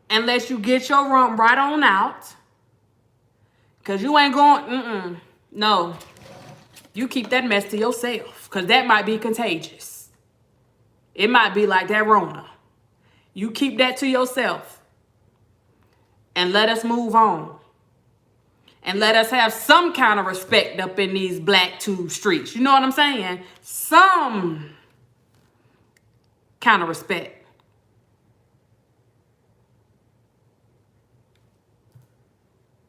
Speaker 1: and let you get your rump right on out. Because you ain't going, no. You keep that mess to yourself. Because that might be contagious. It might be like that Rona. You keep that to yourself. And let us move on. And let us have some kind of respect up in these black tube streets. You know what I'm saying? Some kind of respect.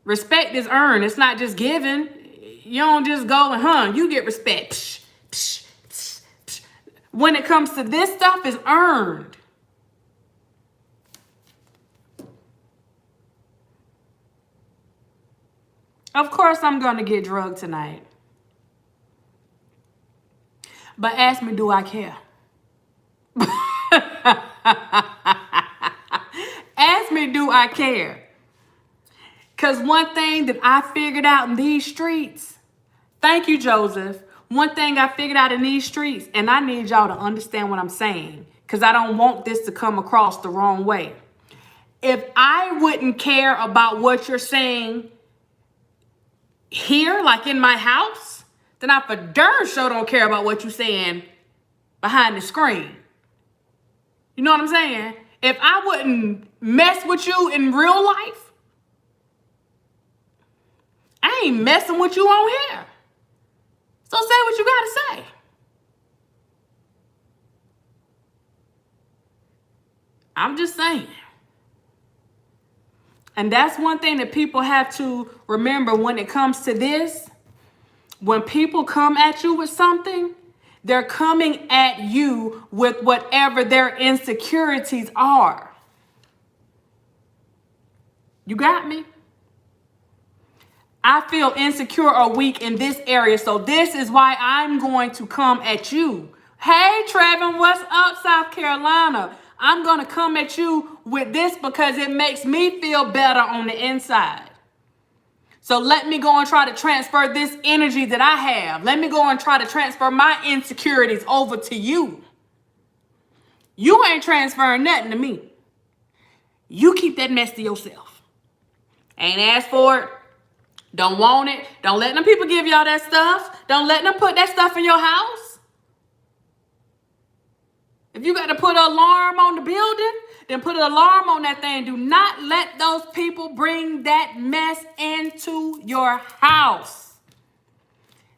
Speaker 1: Respect is earned. It's not just given. You don't just go and, you get respect. Psh, psh, psh, psh. When it comes to this stuff, it's earned. Of course, I'm going to get drugged tonight. But ask me, do I care? Ask me, do I care? Because one thing that I figured out in these streets, thank you, Joseph. One thing I figured out in these streets, and I need y'all to understand what I'm saying, because I don't want this to come across the wrong way. If I wouldn't care about what you're saying here, like in my house, then I for darn sure don't care about what you're saying behind the screen. You know what I'm saying? If I wouldn't mess with you in real life, I ain't messing with you on here. So say what you gotta say. I'm just saying. And that's one thing that people have to remember when it comes to this. When people come at you with something, they're coming at you with whatever their insecurities are. You got me? I feel insecure or weak in this area, so this is why I'm going to come at you. Hey, Trevin, what's up, South Carolina? I'm going to come at you with this because it makes me feel better on the inside. So let me go and try to transfer this energy that I have. Let me go and try to transfer my insecurities over to you. You ain't transferring nothing to me. You keep that mess to yourself. Ain't asked for it. Don't want it. Don't let them people give y'all that stuff. Don't let them put that stuff in your house. If you got to put an alarm on the building, then put an alarm on that thing. Do not let those people bring that mess into your house.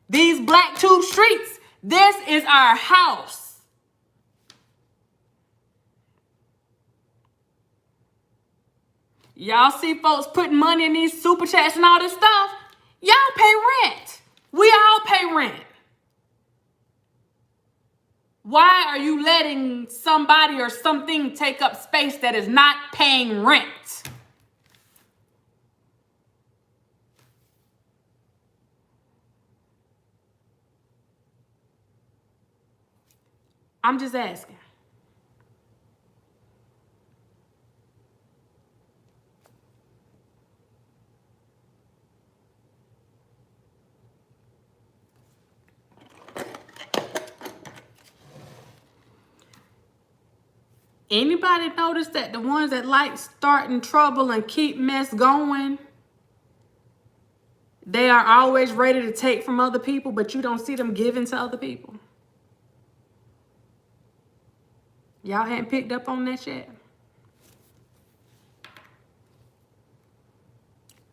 Speaker 1: These black tube streets, this is our house. Y'all see folks putting money in these super chats and all this stuff? Y'all pay rent. We all pay rent. Why are you letting somebody or something take up space that is not paying rent? I'm just asking. Anybody notice that the ones that like starting trouble and keep mess going, they are always ready to take from other people, but you don't see them giving to other people? Y'all hadn't picked up on that yet?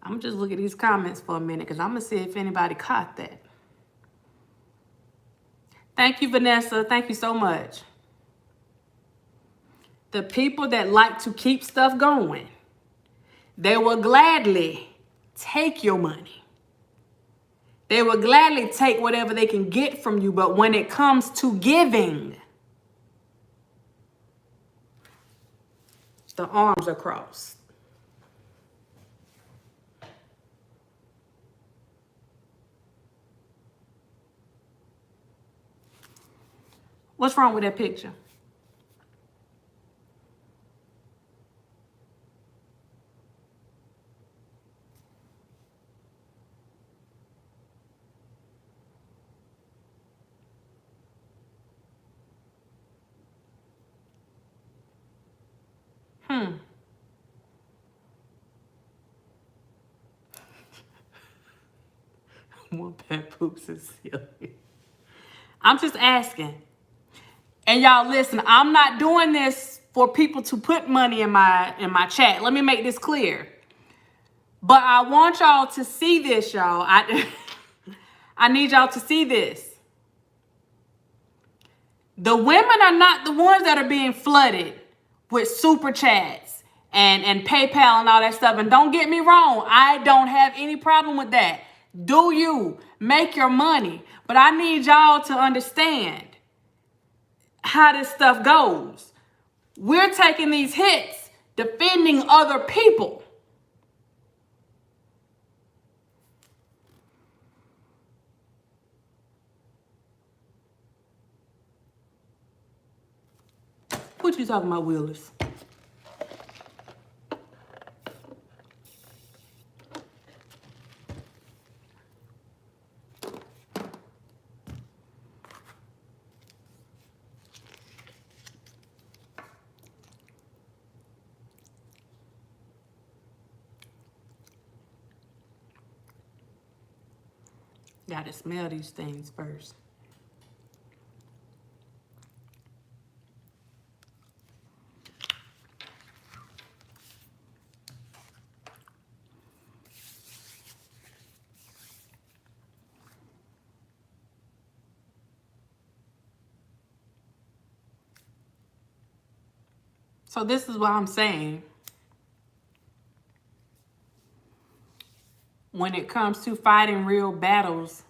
Speaker 1: I'm just looking at these comments for a minute because I'm going to see if anybody caught that. Thank you, Vanessa. Thank you so much. The people that like to keep stuff going, they will gladly take your money. They will gladly take whatever they can get from you. But when it comes to giving, the arms are crossed. What's wrong with that picture? One pet poops is silly. I'm just asking. And y'all listen, I'm not doing this for people to put money in my chat. Let me make this clear. But I want y'all to see this, y'all. I need y'all to see this. The women are not the ones that are being flooded with super chats and PayPal and all that stuff. And don't get me wrong, I don't have any problem with that. Do you make your money? But I need y'all to understand how this stuff goes. We're taking these hits defending other people. What you talking about, Willis? Gotta smell these things first. So this is what I'm saying. When it comes to fighting real battles,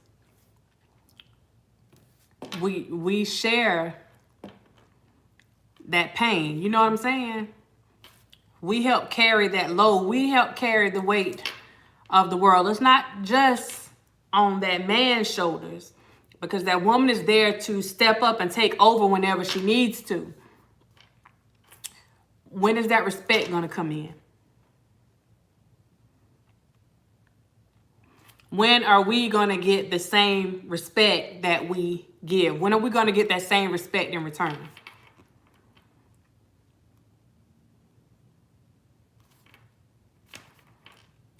Speaker 1: we share that pain. You know what I'm saying? We help carry that load. We help carry the weight of the world. It's not just on that man's shoulders, because that woman is there to step up and take over whenever she needs to. When is that respect going to come in? When are we going to get the same respect that we give? When are we going to get that same respect in return?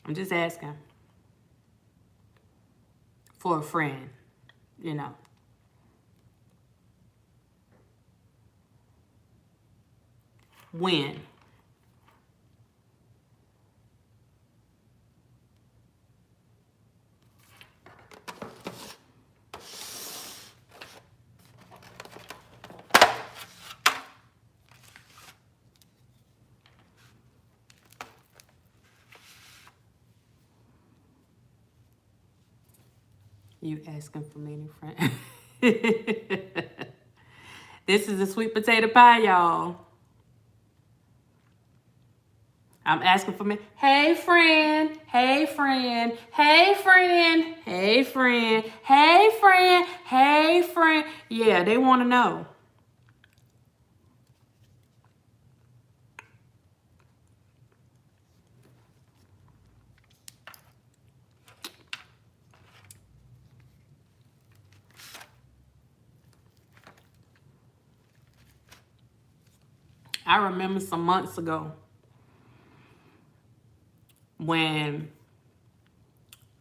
Speaker 1: I'm just asking for a friend, you know. When? You asking for many friends. This is a sweet potato pie, y'all. I'm asking for me. Hey, friend. Hey, friend. Hey, friend. Hey, friend. Hey, friend. Hey, friend. Yeah, they want to know. I remember some months ago when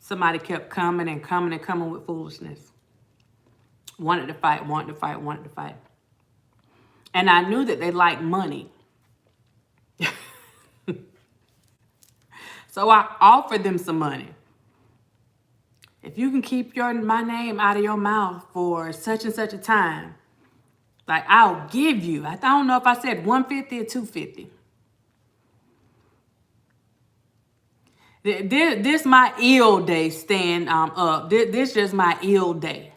Speaker 1: somebody kept coming and coming and coming with foolishness. Wanted to fight, wanted to fight, wanted to fight. And I knew that they liked money. So I offered them some money. If you can keep my name out of your mouth for such and such a time, like, I'll give you, I don't know if I said 150 or 250. This my ill day, stand up. This just my ill day.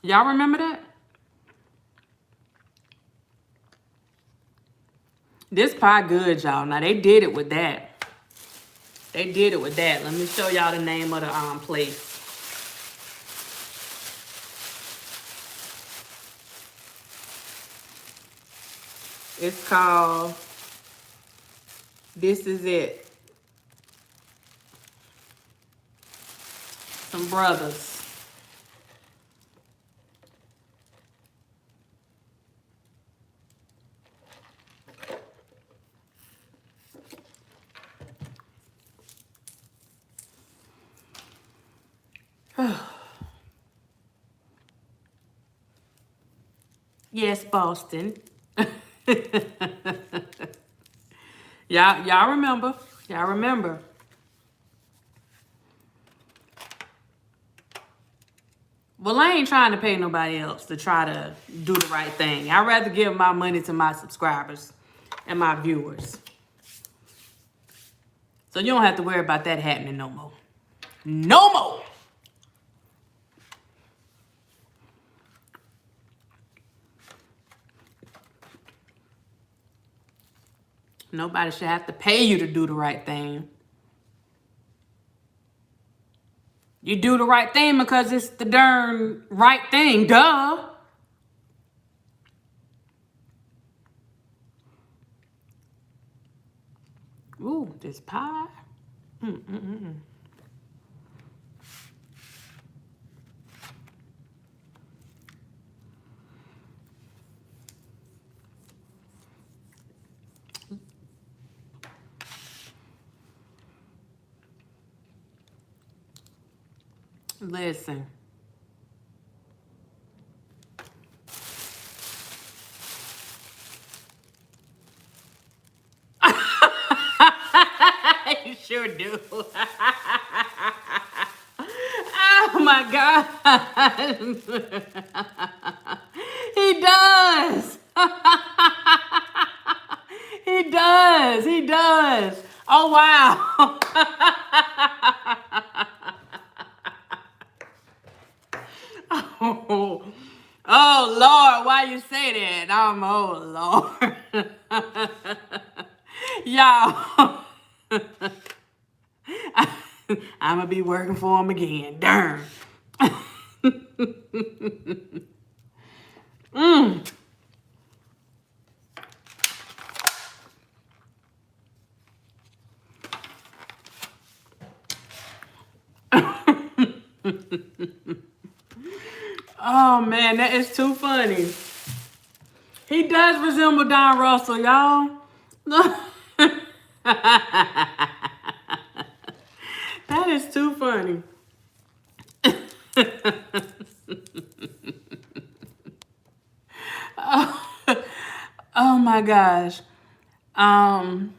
Speaker 1: Y'all remember that? This pie good, y'all. Now, they did it with that. They did it with that. Let me show y'all the name of the place. It's called This Is It. Some brothers. Yes, Boston. Y'all remember. Y'all remember. Well, I ain't trying to pay nobody else to try to do the right thing. I'd rather give my money to my subscribers and my viewers. So you don't have to worry about that happening no more. No more. Nobody should have to pay you to do the right thing. You do the right thing because it's the darn right thing, duh. Ooh, this pie. Listen. You sure do. Oh my God. He does. He does. He does. Oh, wow. Oh, oh, Lord, why you say that? Oh, Lord. Y'all. I'm going to be working for him again. Darn. Oh, man, that is too funny. He does resemble Don Russell, y'all. That is too funny. Oh my gosh. Dot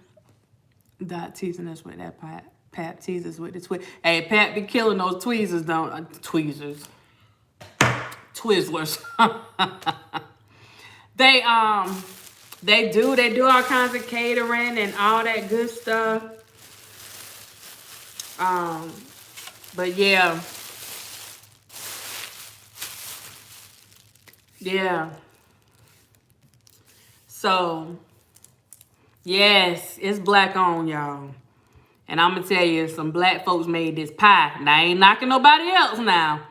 Speaker 1: teasing us with that Pat. Pat teases with the tweet. Hey, Pat be killing those tweezers, don't tweezers. Twizzlers. They do all kinds of catering and all that good stuff. But yeah. Yeah. So, yes, it's black on, y'all. And I'm going to tell you, some black folks made this pie. Now, I ain't knocking nobody else now.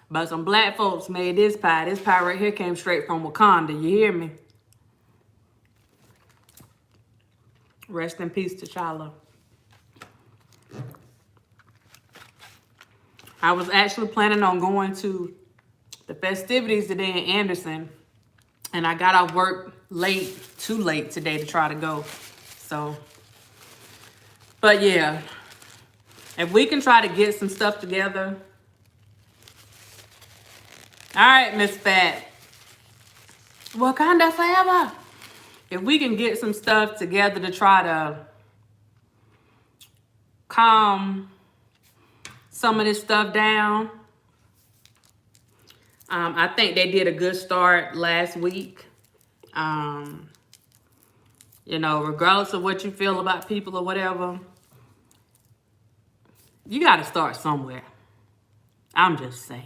Speaker 1: But some black folks made this pie. This pie right here came straight from Wakanda. You hear me? Rest in peace, T'Challa. I was actually planning on going to the festivities today in Anderson. And I got off work late, too late today to try to go. So, but yeah. If we can try to get some stuff together. All right, Miss Fat. Wakanda forever. If we can get some stuff together to try to calm some of this stuff down. I think they did a good start last week. You know, regardless of what you feel about people or whatever, you got to start somewhere. I'm just saying.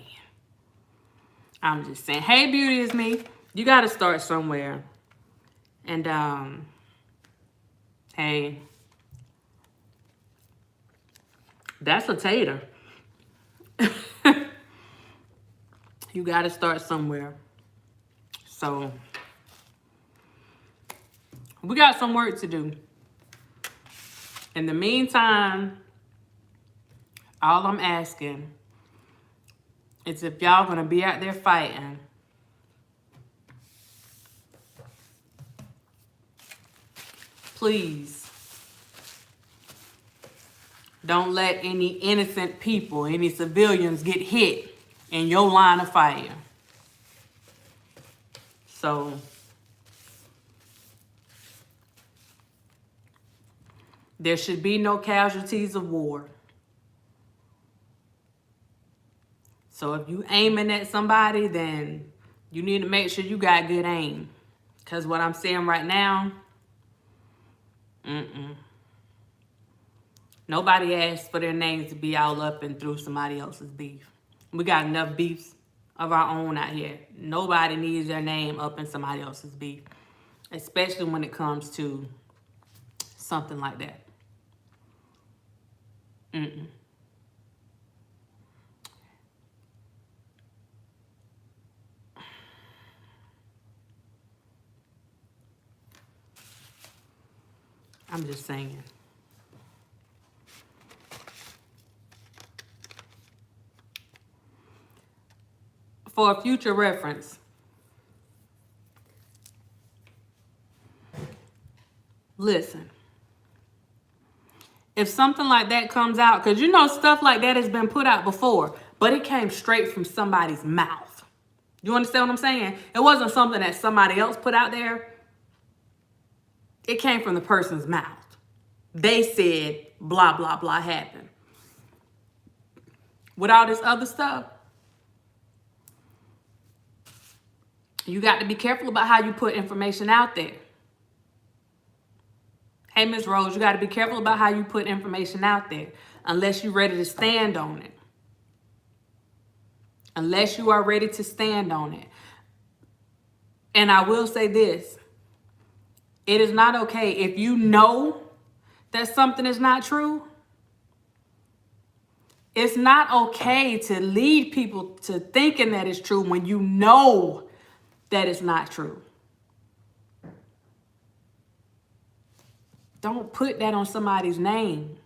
Speaker 1: Hey, beauty is me. You got to start somewhere. And, hey, that's a tater. You got to start somewhere. So, we got some work to do. In the meantime, all I'm asking is if y'all going to be out there fighting, please don't let any innocent people, any civilians get hit in your line of fire. So, there should be no casualties of war. So if you aiming at somebody, then you need to make sure you got good aim. Because what I'm saying right now, nobody asked for their names to be all up and through somebody else's beef. We got enough beefs of our own out here. Nobody needs their name up in somebody else's beef. Especially when it comes to something like that. I'm just saying. For a future reference, listen. If something like that comes out, because you know stuff like that has been put out before, but it came straight from somebody's mouth. You understand what I'm saying? It wasn't something that somebody else put out there. It came from the person's mouth. They said blah, blah, blah happened. With all this other stuff, You got to be careful about how you put information out there. Hey, Miss Rose, you got to be careful about how you put information out there unless you're ready to stand on it. Unless you are ready to stand on it. And I will say this. It is not okay if you know that something is not true. It's not okay to lead people to thinking that it's true when you know that it's not true. Don't put that on somebody's name.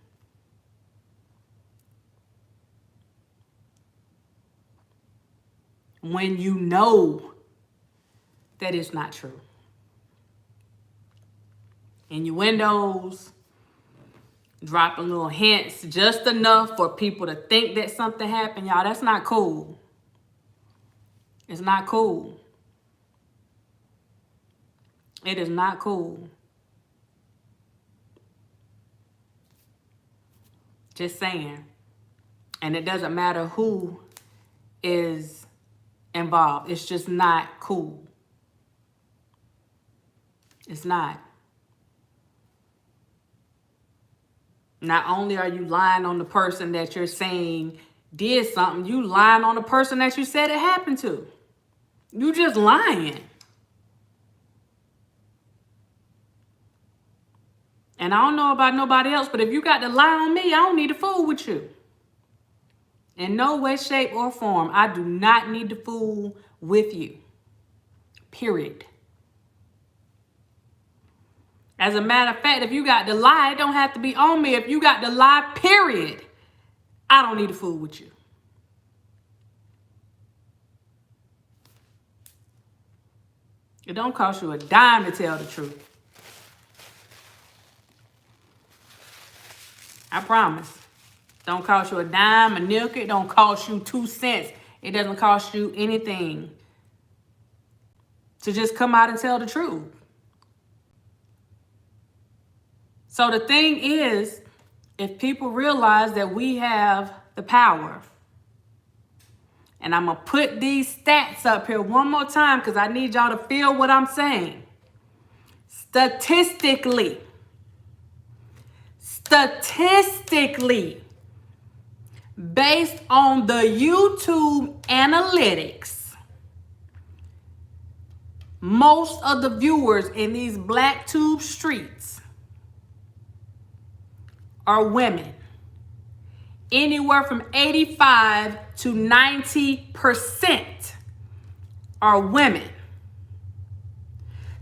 Speaker 1: When you know that it's not true. Innuendos, dropping little hints, just enough for people to think that something happened. Y'all, that's not cool. It's not cool. It is not cool. Just saying. And it doesn't matter who is involved. It's just not cool. It's not. Not only are you lying on the person that you're saying did something, you lying on the person that you said it happened to. You just lying. And I don't know about nobody else, but if you got to lie on me, I don't need to fool with you. In no way, shape, or form, I do not need to fool with you. Period. As a matter of fact, if you got to lie, it don't have to be on me. If you got to lie, period, I don't need to fool with you. It don't cost you a dime to tell the truth. I promise. Don't cost you a dime, a nickel. It don't cost you 2 cents. It doesn't cost you anything to just come out and tell the truth. So the thing is, if people realize that we have the power, and I'm going to put these stats up here one more time because I need y'all to feel what I'm saying. Statistically, based on the YouTube analytics, most of the viewers in these black tube streets are women. Anywhere from 85 to 90% are women.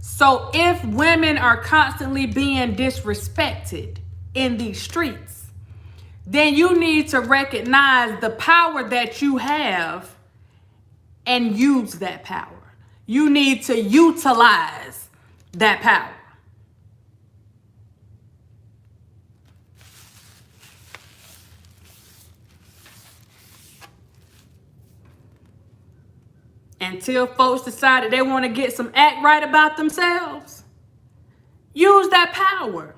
Speaker 1: So if women are constantly being disrespected in these streets, then you need to recognize the power that you have and use that power. You need to utilize that power. Until folks decide that they want to get some act right about themselves, use that power.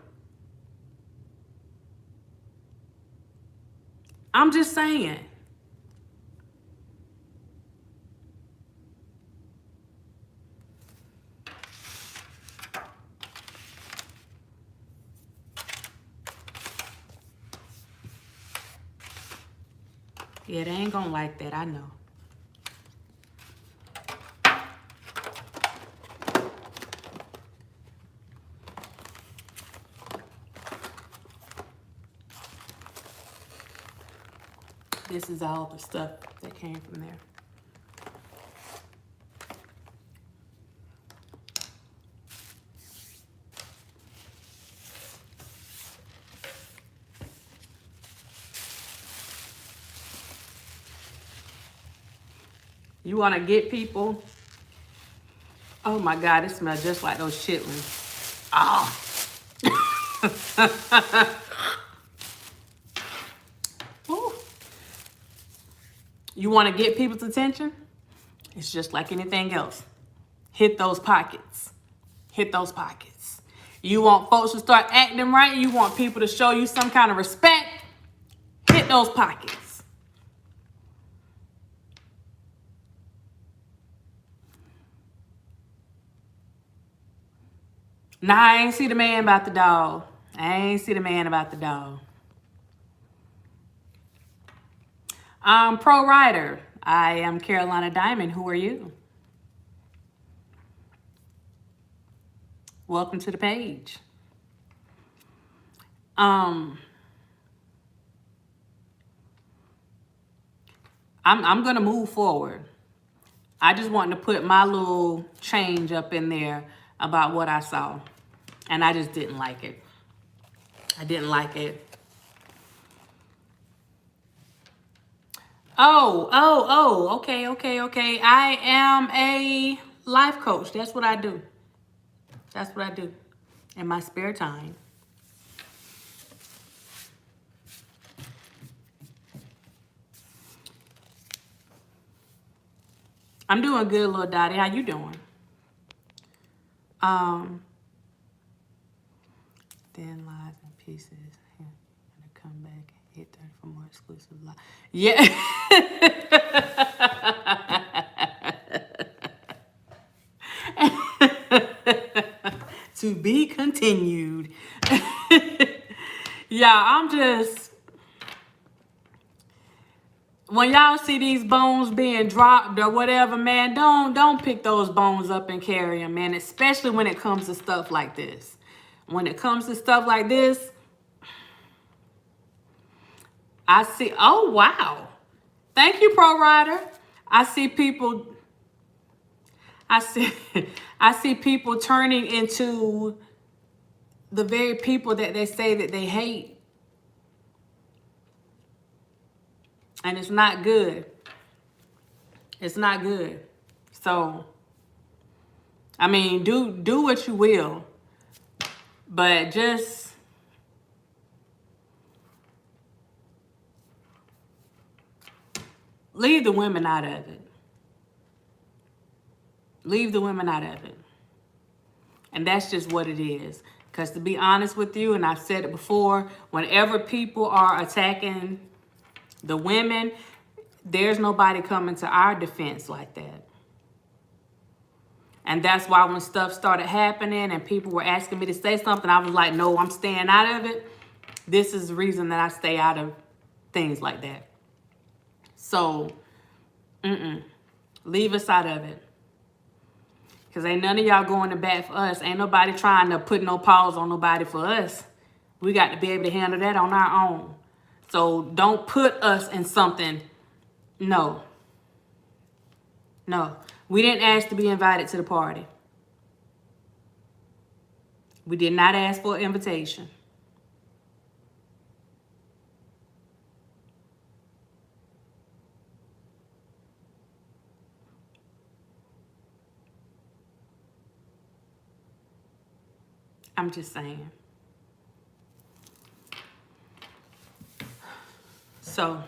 Speaker 1: I'm just saying. Yeah, they ain't gonna like that, I know. This is all the stuff that came from there. You want to get people? Oh my God, it smells just like those chitlins. Ah. You want to get people's attention? It's just like anything else. Hit those pockets. Hit those pockets. You want folks to start acting right? You want people to show you some kind of respect? Hit those pockets. Nah, I ain't see the man about the dog. I ain't see the man about the dog. Pro writer. I am Carolina Diamond. Who are you? Welcome to the page. I'm gonna move forward. I just wanted to put my little change up in there about what I saw. And I just didn't like it. I didn't like it. Okay. I am a life coach. That's what I do. That's what I do in my spare time. I'm doing good, little Dottie. How you doing? Thin lies and pieces. Here, gonna come back and hit 30 for more exclusive live. Yeah. To be continued. Yeah, I'm just, when y'all see these bones being dropped or whatever, man, don't pick those bones up and carry them, man, especially when it comes to stuff like this. When it comes to stuff like this, I see, oh, wow. Thank you, Pro Rider. I see people turning into the very people that they say that they hate. And it's not good. It's not good. So, I mean, do what you will. But just leave the women out of it. Leave the women out of it. And that's just what it is. Because to be honest with you, and I've said it before, whenever people are attacking the women, there's nobody coming to our defense like that. And that's why when stuff started happening and people were asking me to say something, I was like, no, I'm staying out of it. This is the reason that I stay out of things like that. So, leave us out of it. Because ain't none of y'all going to bat for us. Ain't nobody trying to put no pause on nobody for us. We got to be able to handle that on our own. So don't put us in something. No. We didn't ask to be invited to the party. We did not ask for an invitation. I'm just saying. So,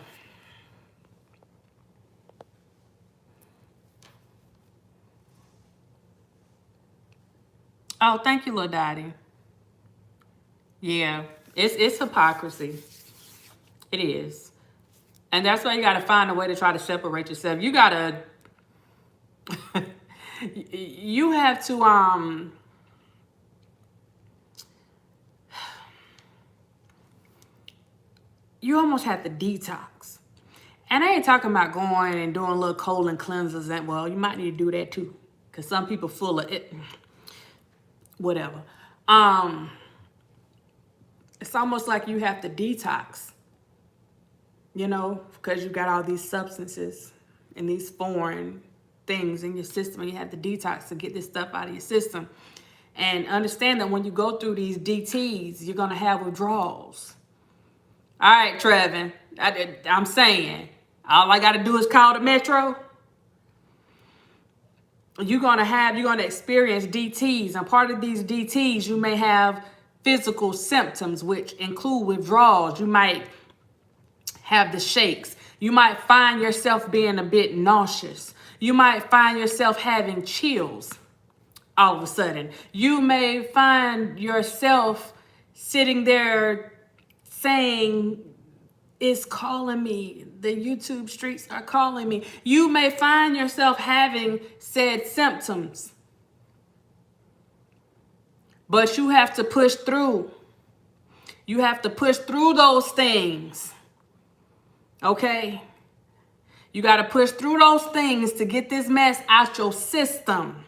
Speaker 1: oh, thank you, Lil Dottie. Yeah, it's hypocrisy. It is. And that's why you got to find a way to try to separate yourself. You got to, you have to, you almost have to detox. And I ain't talking about going and doing little colon cleansers. And, well, you might need to do that too. Because some people full of it. Whatever. It's almost like you have to detox. You know, because you got all these substances and these foreign things in your system. And you have to detox to get this stuff out of your system. And understand that when you go through these DTs, you're going to have withdrawals. All right, Trevin, I'm saying, all I got to do is call the Metro. You're going to experience DTs. And part of these DTs, you may have physical symptoms, which include withdrawals. You might have the shakes. You might find yourself being a bit nauseous. You might find yourself having chills all of a sudden. You may find yourself sitting there saying, it's calling me. The YouTube streets are calling me. You may find yourself having said symptoms. But you have to push through. You have to push through those things. Okay? You got to push through those things to get this mess out your system.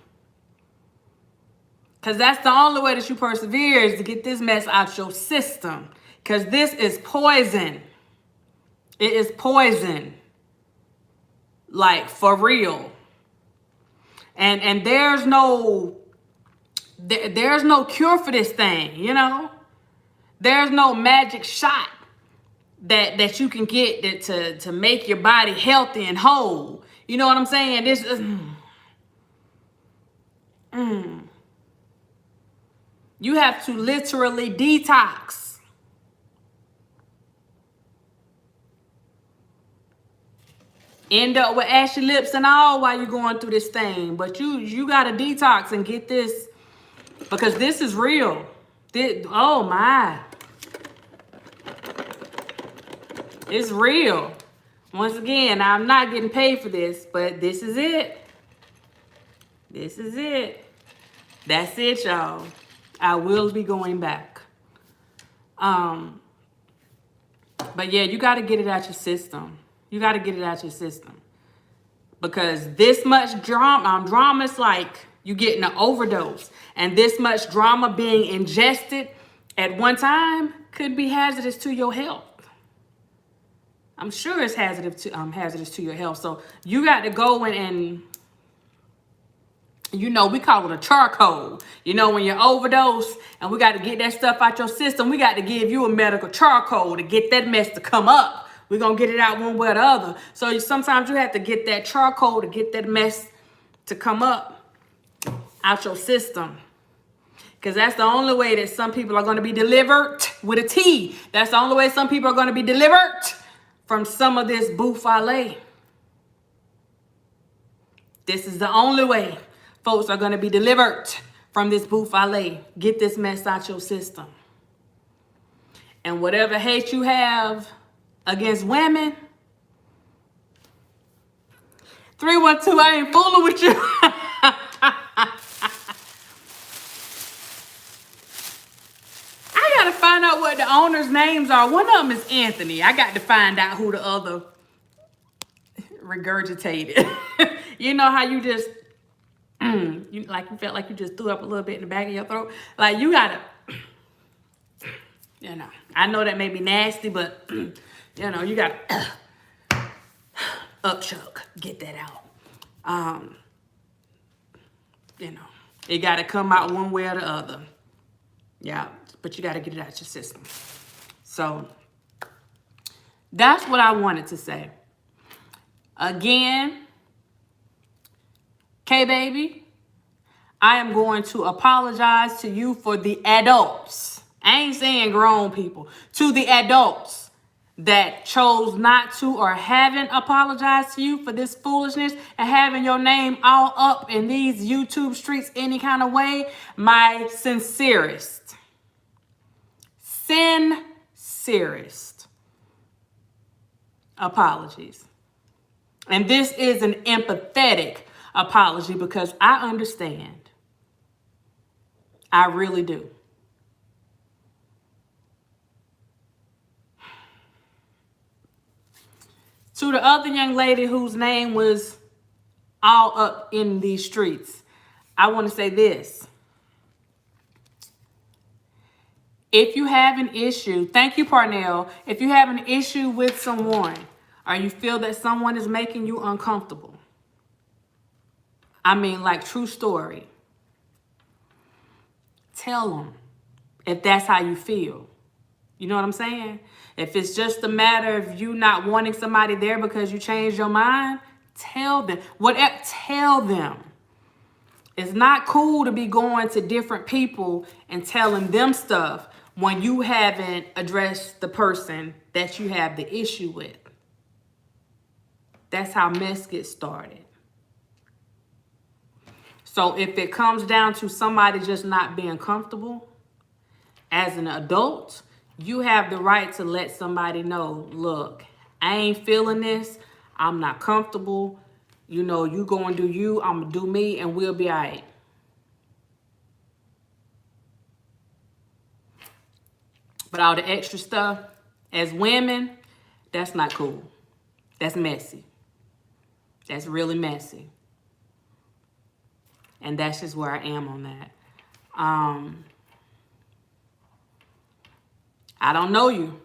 Speaker 1: Because that's the only way that you persevere, is to get this mess out your system. Because this is poison. It is poison. Like, for real. And there's no cure for this thing, you know? There's no magic shot that you can get to make your body healthy and whole. You know what I'm saying? This is... You have to literally detox. End up with ashy lips and all while you're going through this thing. But you got to detox and get this, because this is real. Oh my. It's real. Once again, I'm not getting paid for this, but this is it. This is it. That's it, y'all. I will be going back. But yeah, you got to get it out your system. You got to get it out your system. Because this much drama is like you getting an overdose. And this much drama being ingested at one time could be hazardous to your health. I'm sure it's hazardous to your health. So you got to go and you know, we call it a charcoal. You know, when you overdose and we got to get that stuff out your system, we got to give you a medical charcoal to get that mess to come up. We're going to get it out one way or the other. So sometimes you have to get that charcoal to get that mess to come up out your system. Because that's the only way that some people are going to be delivered with a T. That's the only way some people are going to be delivered from some of this buffale. This is the only way folks are going to be delivered from this buffale. Get this mess out your system. And whatever hate you have against women, 312, I ain't fooling with you. I got to find out what the owners' names are. One of them is Anthony. I got to find out who the other regurgitated. You know how you just... you felt like you just threw up a little bit in the back of your throat. Like, you gotta, you know, I know that may be nasty, but you know, you gotta upchuck, get that out. You know, it gotta come out one way or the other. Yeah, but you gotta get it out your system. So that's what I wanted to say. Again, K-Baby, I am going to apologize to you for the adults. I ain't saying grown people. To the adults that chose not to or haven't apologized to you for this foolishness and having your name all up in these YouTube streets any kind of way. My sincerest apologies. And this is an empathetic apology because I understand. I really do. To the other young lady whose name was all up in these streets, I want to say this. If you have an issue, thank you, Parnell. If you have an issue with someone or you feel that someone is making you uncomfortable, I mean, like, true story, tell them if that's how you feel. You know what I'm saying? If it's just a matter of you not wanting somebody there because you changed your mind, tell them. Tell them. It's not cool to be going to different people and telling them stuff when you haven't addressed the person that you have the issue with. That's how mess gets started. So if it comes down to somebody just not being comfortable, as an adult, you have the right to let somebody know, look, I ain't feeling this. I'm not comfortable. You know, you go and do you, I'm going to do me, and we'll be all right. But all the extra stuff, as women, that's not cool. That's messy. That's really messy. And that's just where I am on that. I don't know you,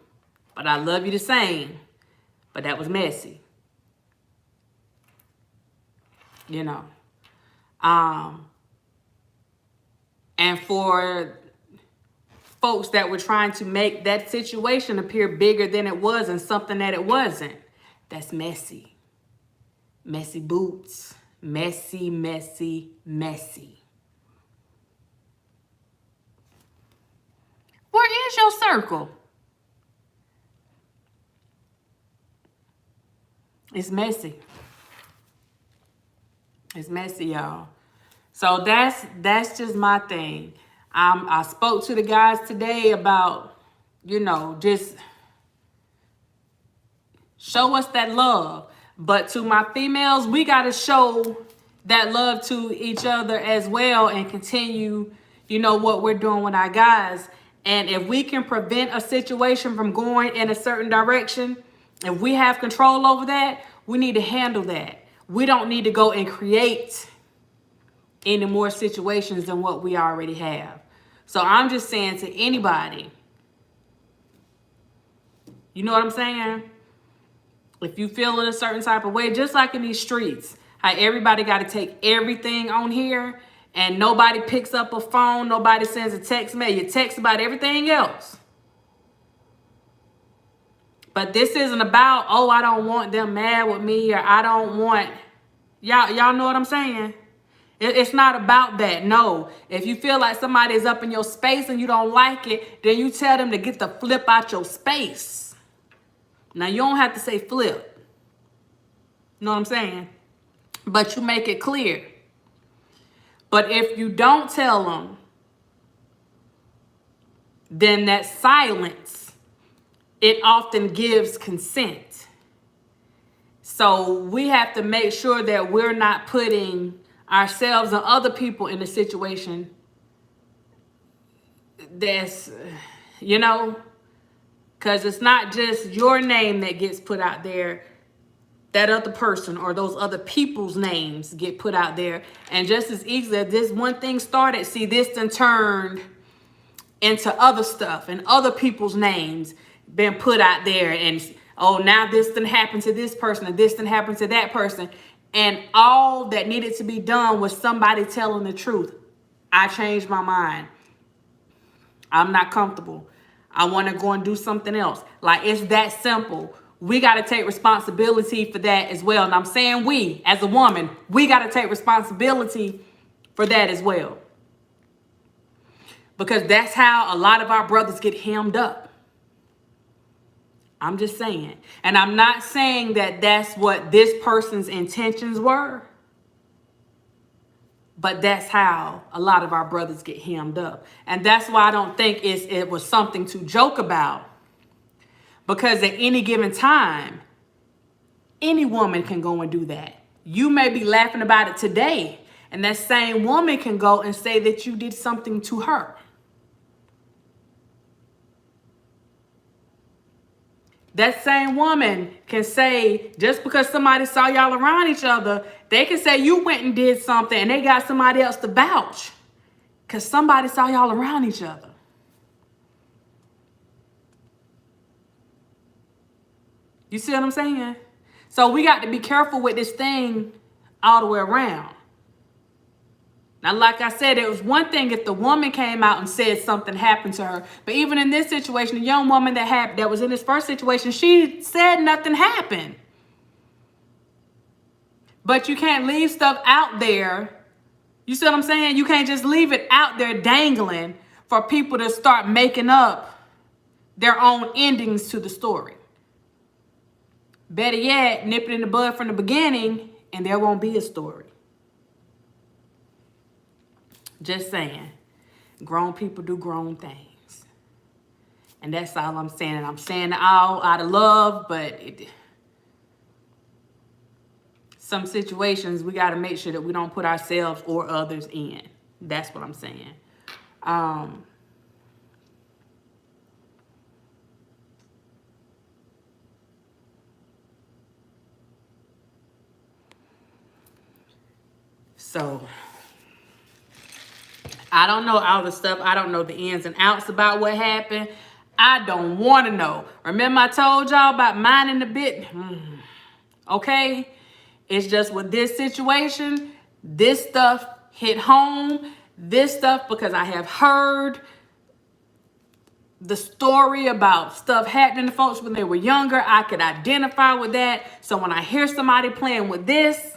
Speaker 1: but I love you the same. But that was messy. You know. And for folks that were trying to make that situation appear bigger than it was and something that it wasn't, that's messy. Messy boots. Messy, messy, messy. Where is your circle? It's messy. It's messy, y'all. So that's just my thing. I spoke to the guys today about, just show us that love. But to my females, we got to show that love to each other as well and continue, what we're doing with our guys. And if we can prevent a situation from going in a certain direction, if we have control over that, we need to handle that. We don't need to go and create any more situations than what we already have. So I'm just saying to anybody, you know what I'm saying? If you feel in a certain type of way, just like in these streets, how everybody got to take everything on here and nobody picks up a phone, nobody sends a text mail. You text about everything else. But this isn't about, oh, I don't want them mad with me, or I don't want, y'all know what I'm saying? It's not about that. No. If you feel like somebody is up in your space and you don't like it, then you tell them to get the flip out your space. Now, you don't have to say flip. You know what I'm saying? But you make it clear. But if you don't tell them, then that silence, it often gives consent. So we have to make sure that we're not putting ourselves and other people in a situation that's, because it's not just your name that gets put out there. That other person or those other people's names get put out there. And just as easily as this one thing started, see, this then turned into other stuff and other people's names been put out there. And, oh, now this done happened to this person and this done happened to that person. And all that needed to be done was somebody telling the truth. I changed my mind. I'm not comfortable. I want to go and do something else. Like, it's that simple. We got to take responsibility for that as well. And I'm saying we, as a woman, we got to take responsibility for that as well. Because that's how a lot of our brothers get hemmed up. I'm just saying. And I'm not saying that that's what this person's intentions were. But that's how a lot of our brothers get hemmed up. And that's why I don't think it was something to joke about. Because at any given time, any woman can go and do that. You may be laughing about it today, and that same woman can go and say that you did something to her. That same woman can say, just because somebody saw y'all around each other, they can say you went and did something and they got somebody else to vouch because somebody saw y'all around each other. You see what I'm saying? So we got to be careful with this thing all the way around. Now, like I said, it was one thing if the woman came out and said something happened to her. But even in this situation, the young woman that was in this first situation, she said nothing happened. But you can't leave stuff out there. You see what I'm saying? You can't just leave it out there dangling for people to start making up their own endings to the story. Better yet, nip it in the bud from the beginning and there won't be a story. Just saying. Grown people do grown things. And that's all I'm saying. And I'm saying it all out of love, but some situations we got to make sure that we don't put ourselves or others in. That's what I'm saying. So I don't know all the stuff. I don't know the ins and outs about what happened. I don't want to know. Remember I told y'all about minding the bit? Okay? It's just with this situation, this stuff hit home. This stuff, because I have heard the story about stuff happening to folks when they were younger. I could identify with that. So when I hear somebody playing with this,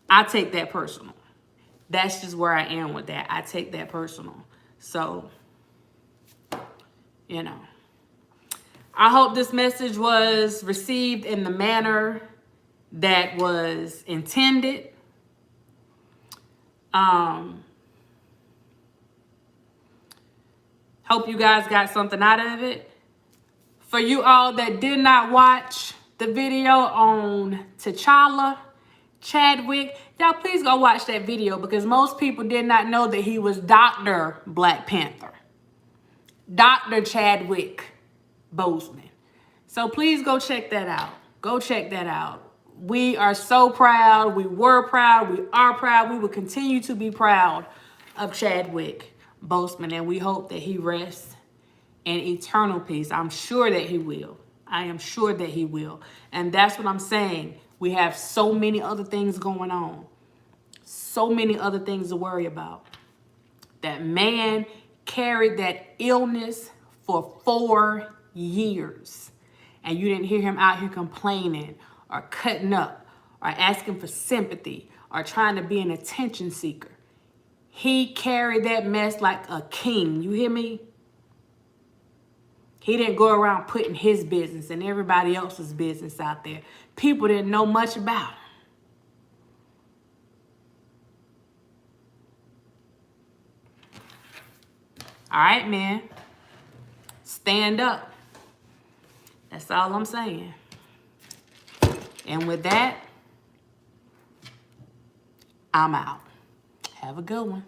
Speaker 1: I take that personal. That's just where I am with that. I take that personal. So, you know, I hope this message was received in the manner that was intended. Hope you guys got something out of it. For you all that did not watch the video on T'Challa, Chadwick, y'all please go watch that video, because most people did not know that he was Dr. Black Panther. Dr. Chadwick Boseman. So please go check that out. Go check that out. We are so proud. We were proud. We are proud. We will continue to be proud of Chadwick Boseman, and we hope that he rests in eternal peace. I'm sure that he will. I am sure that he will. And that's what I'm saying. We have so many other things going on. So many other things to worry about. That man carried that illness for 4 years. And you didn't hear him out here complaining or cutting up or asking for sympathy or trying to be an attention seeker. He carried that mess like a king. You hear me? He didn't go around putting his business and everybody else's business out there. People didn't know much about him. All right, man. Stand up. That's all I'm saying. And with that, I'm out. Have a good one.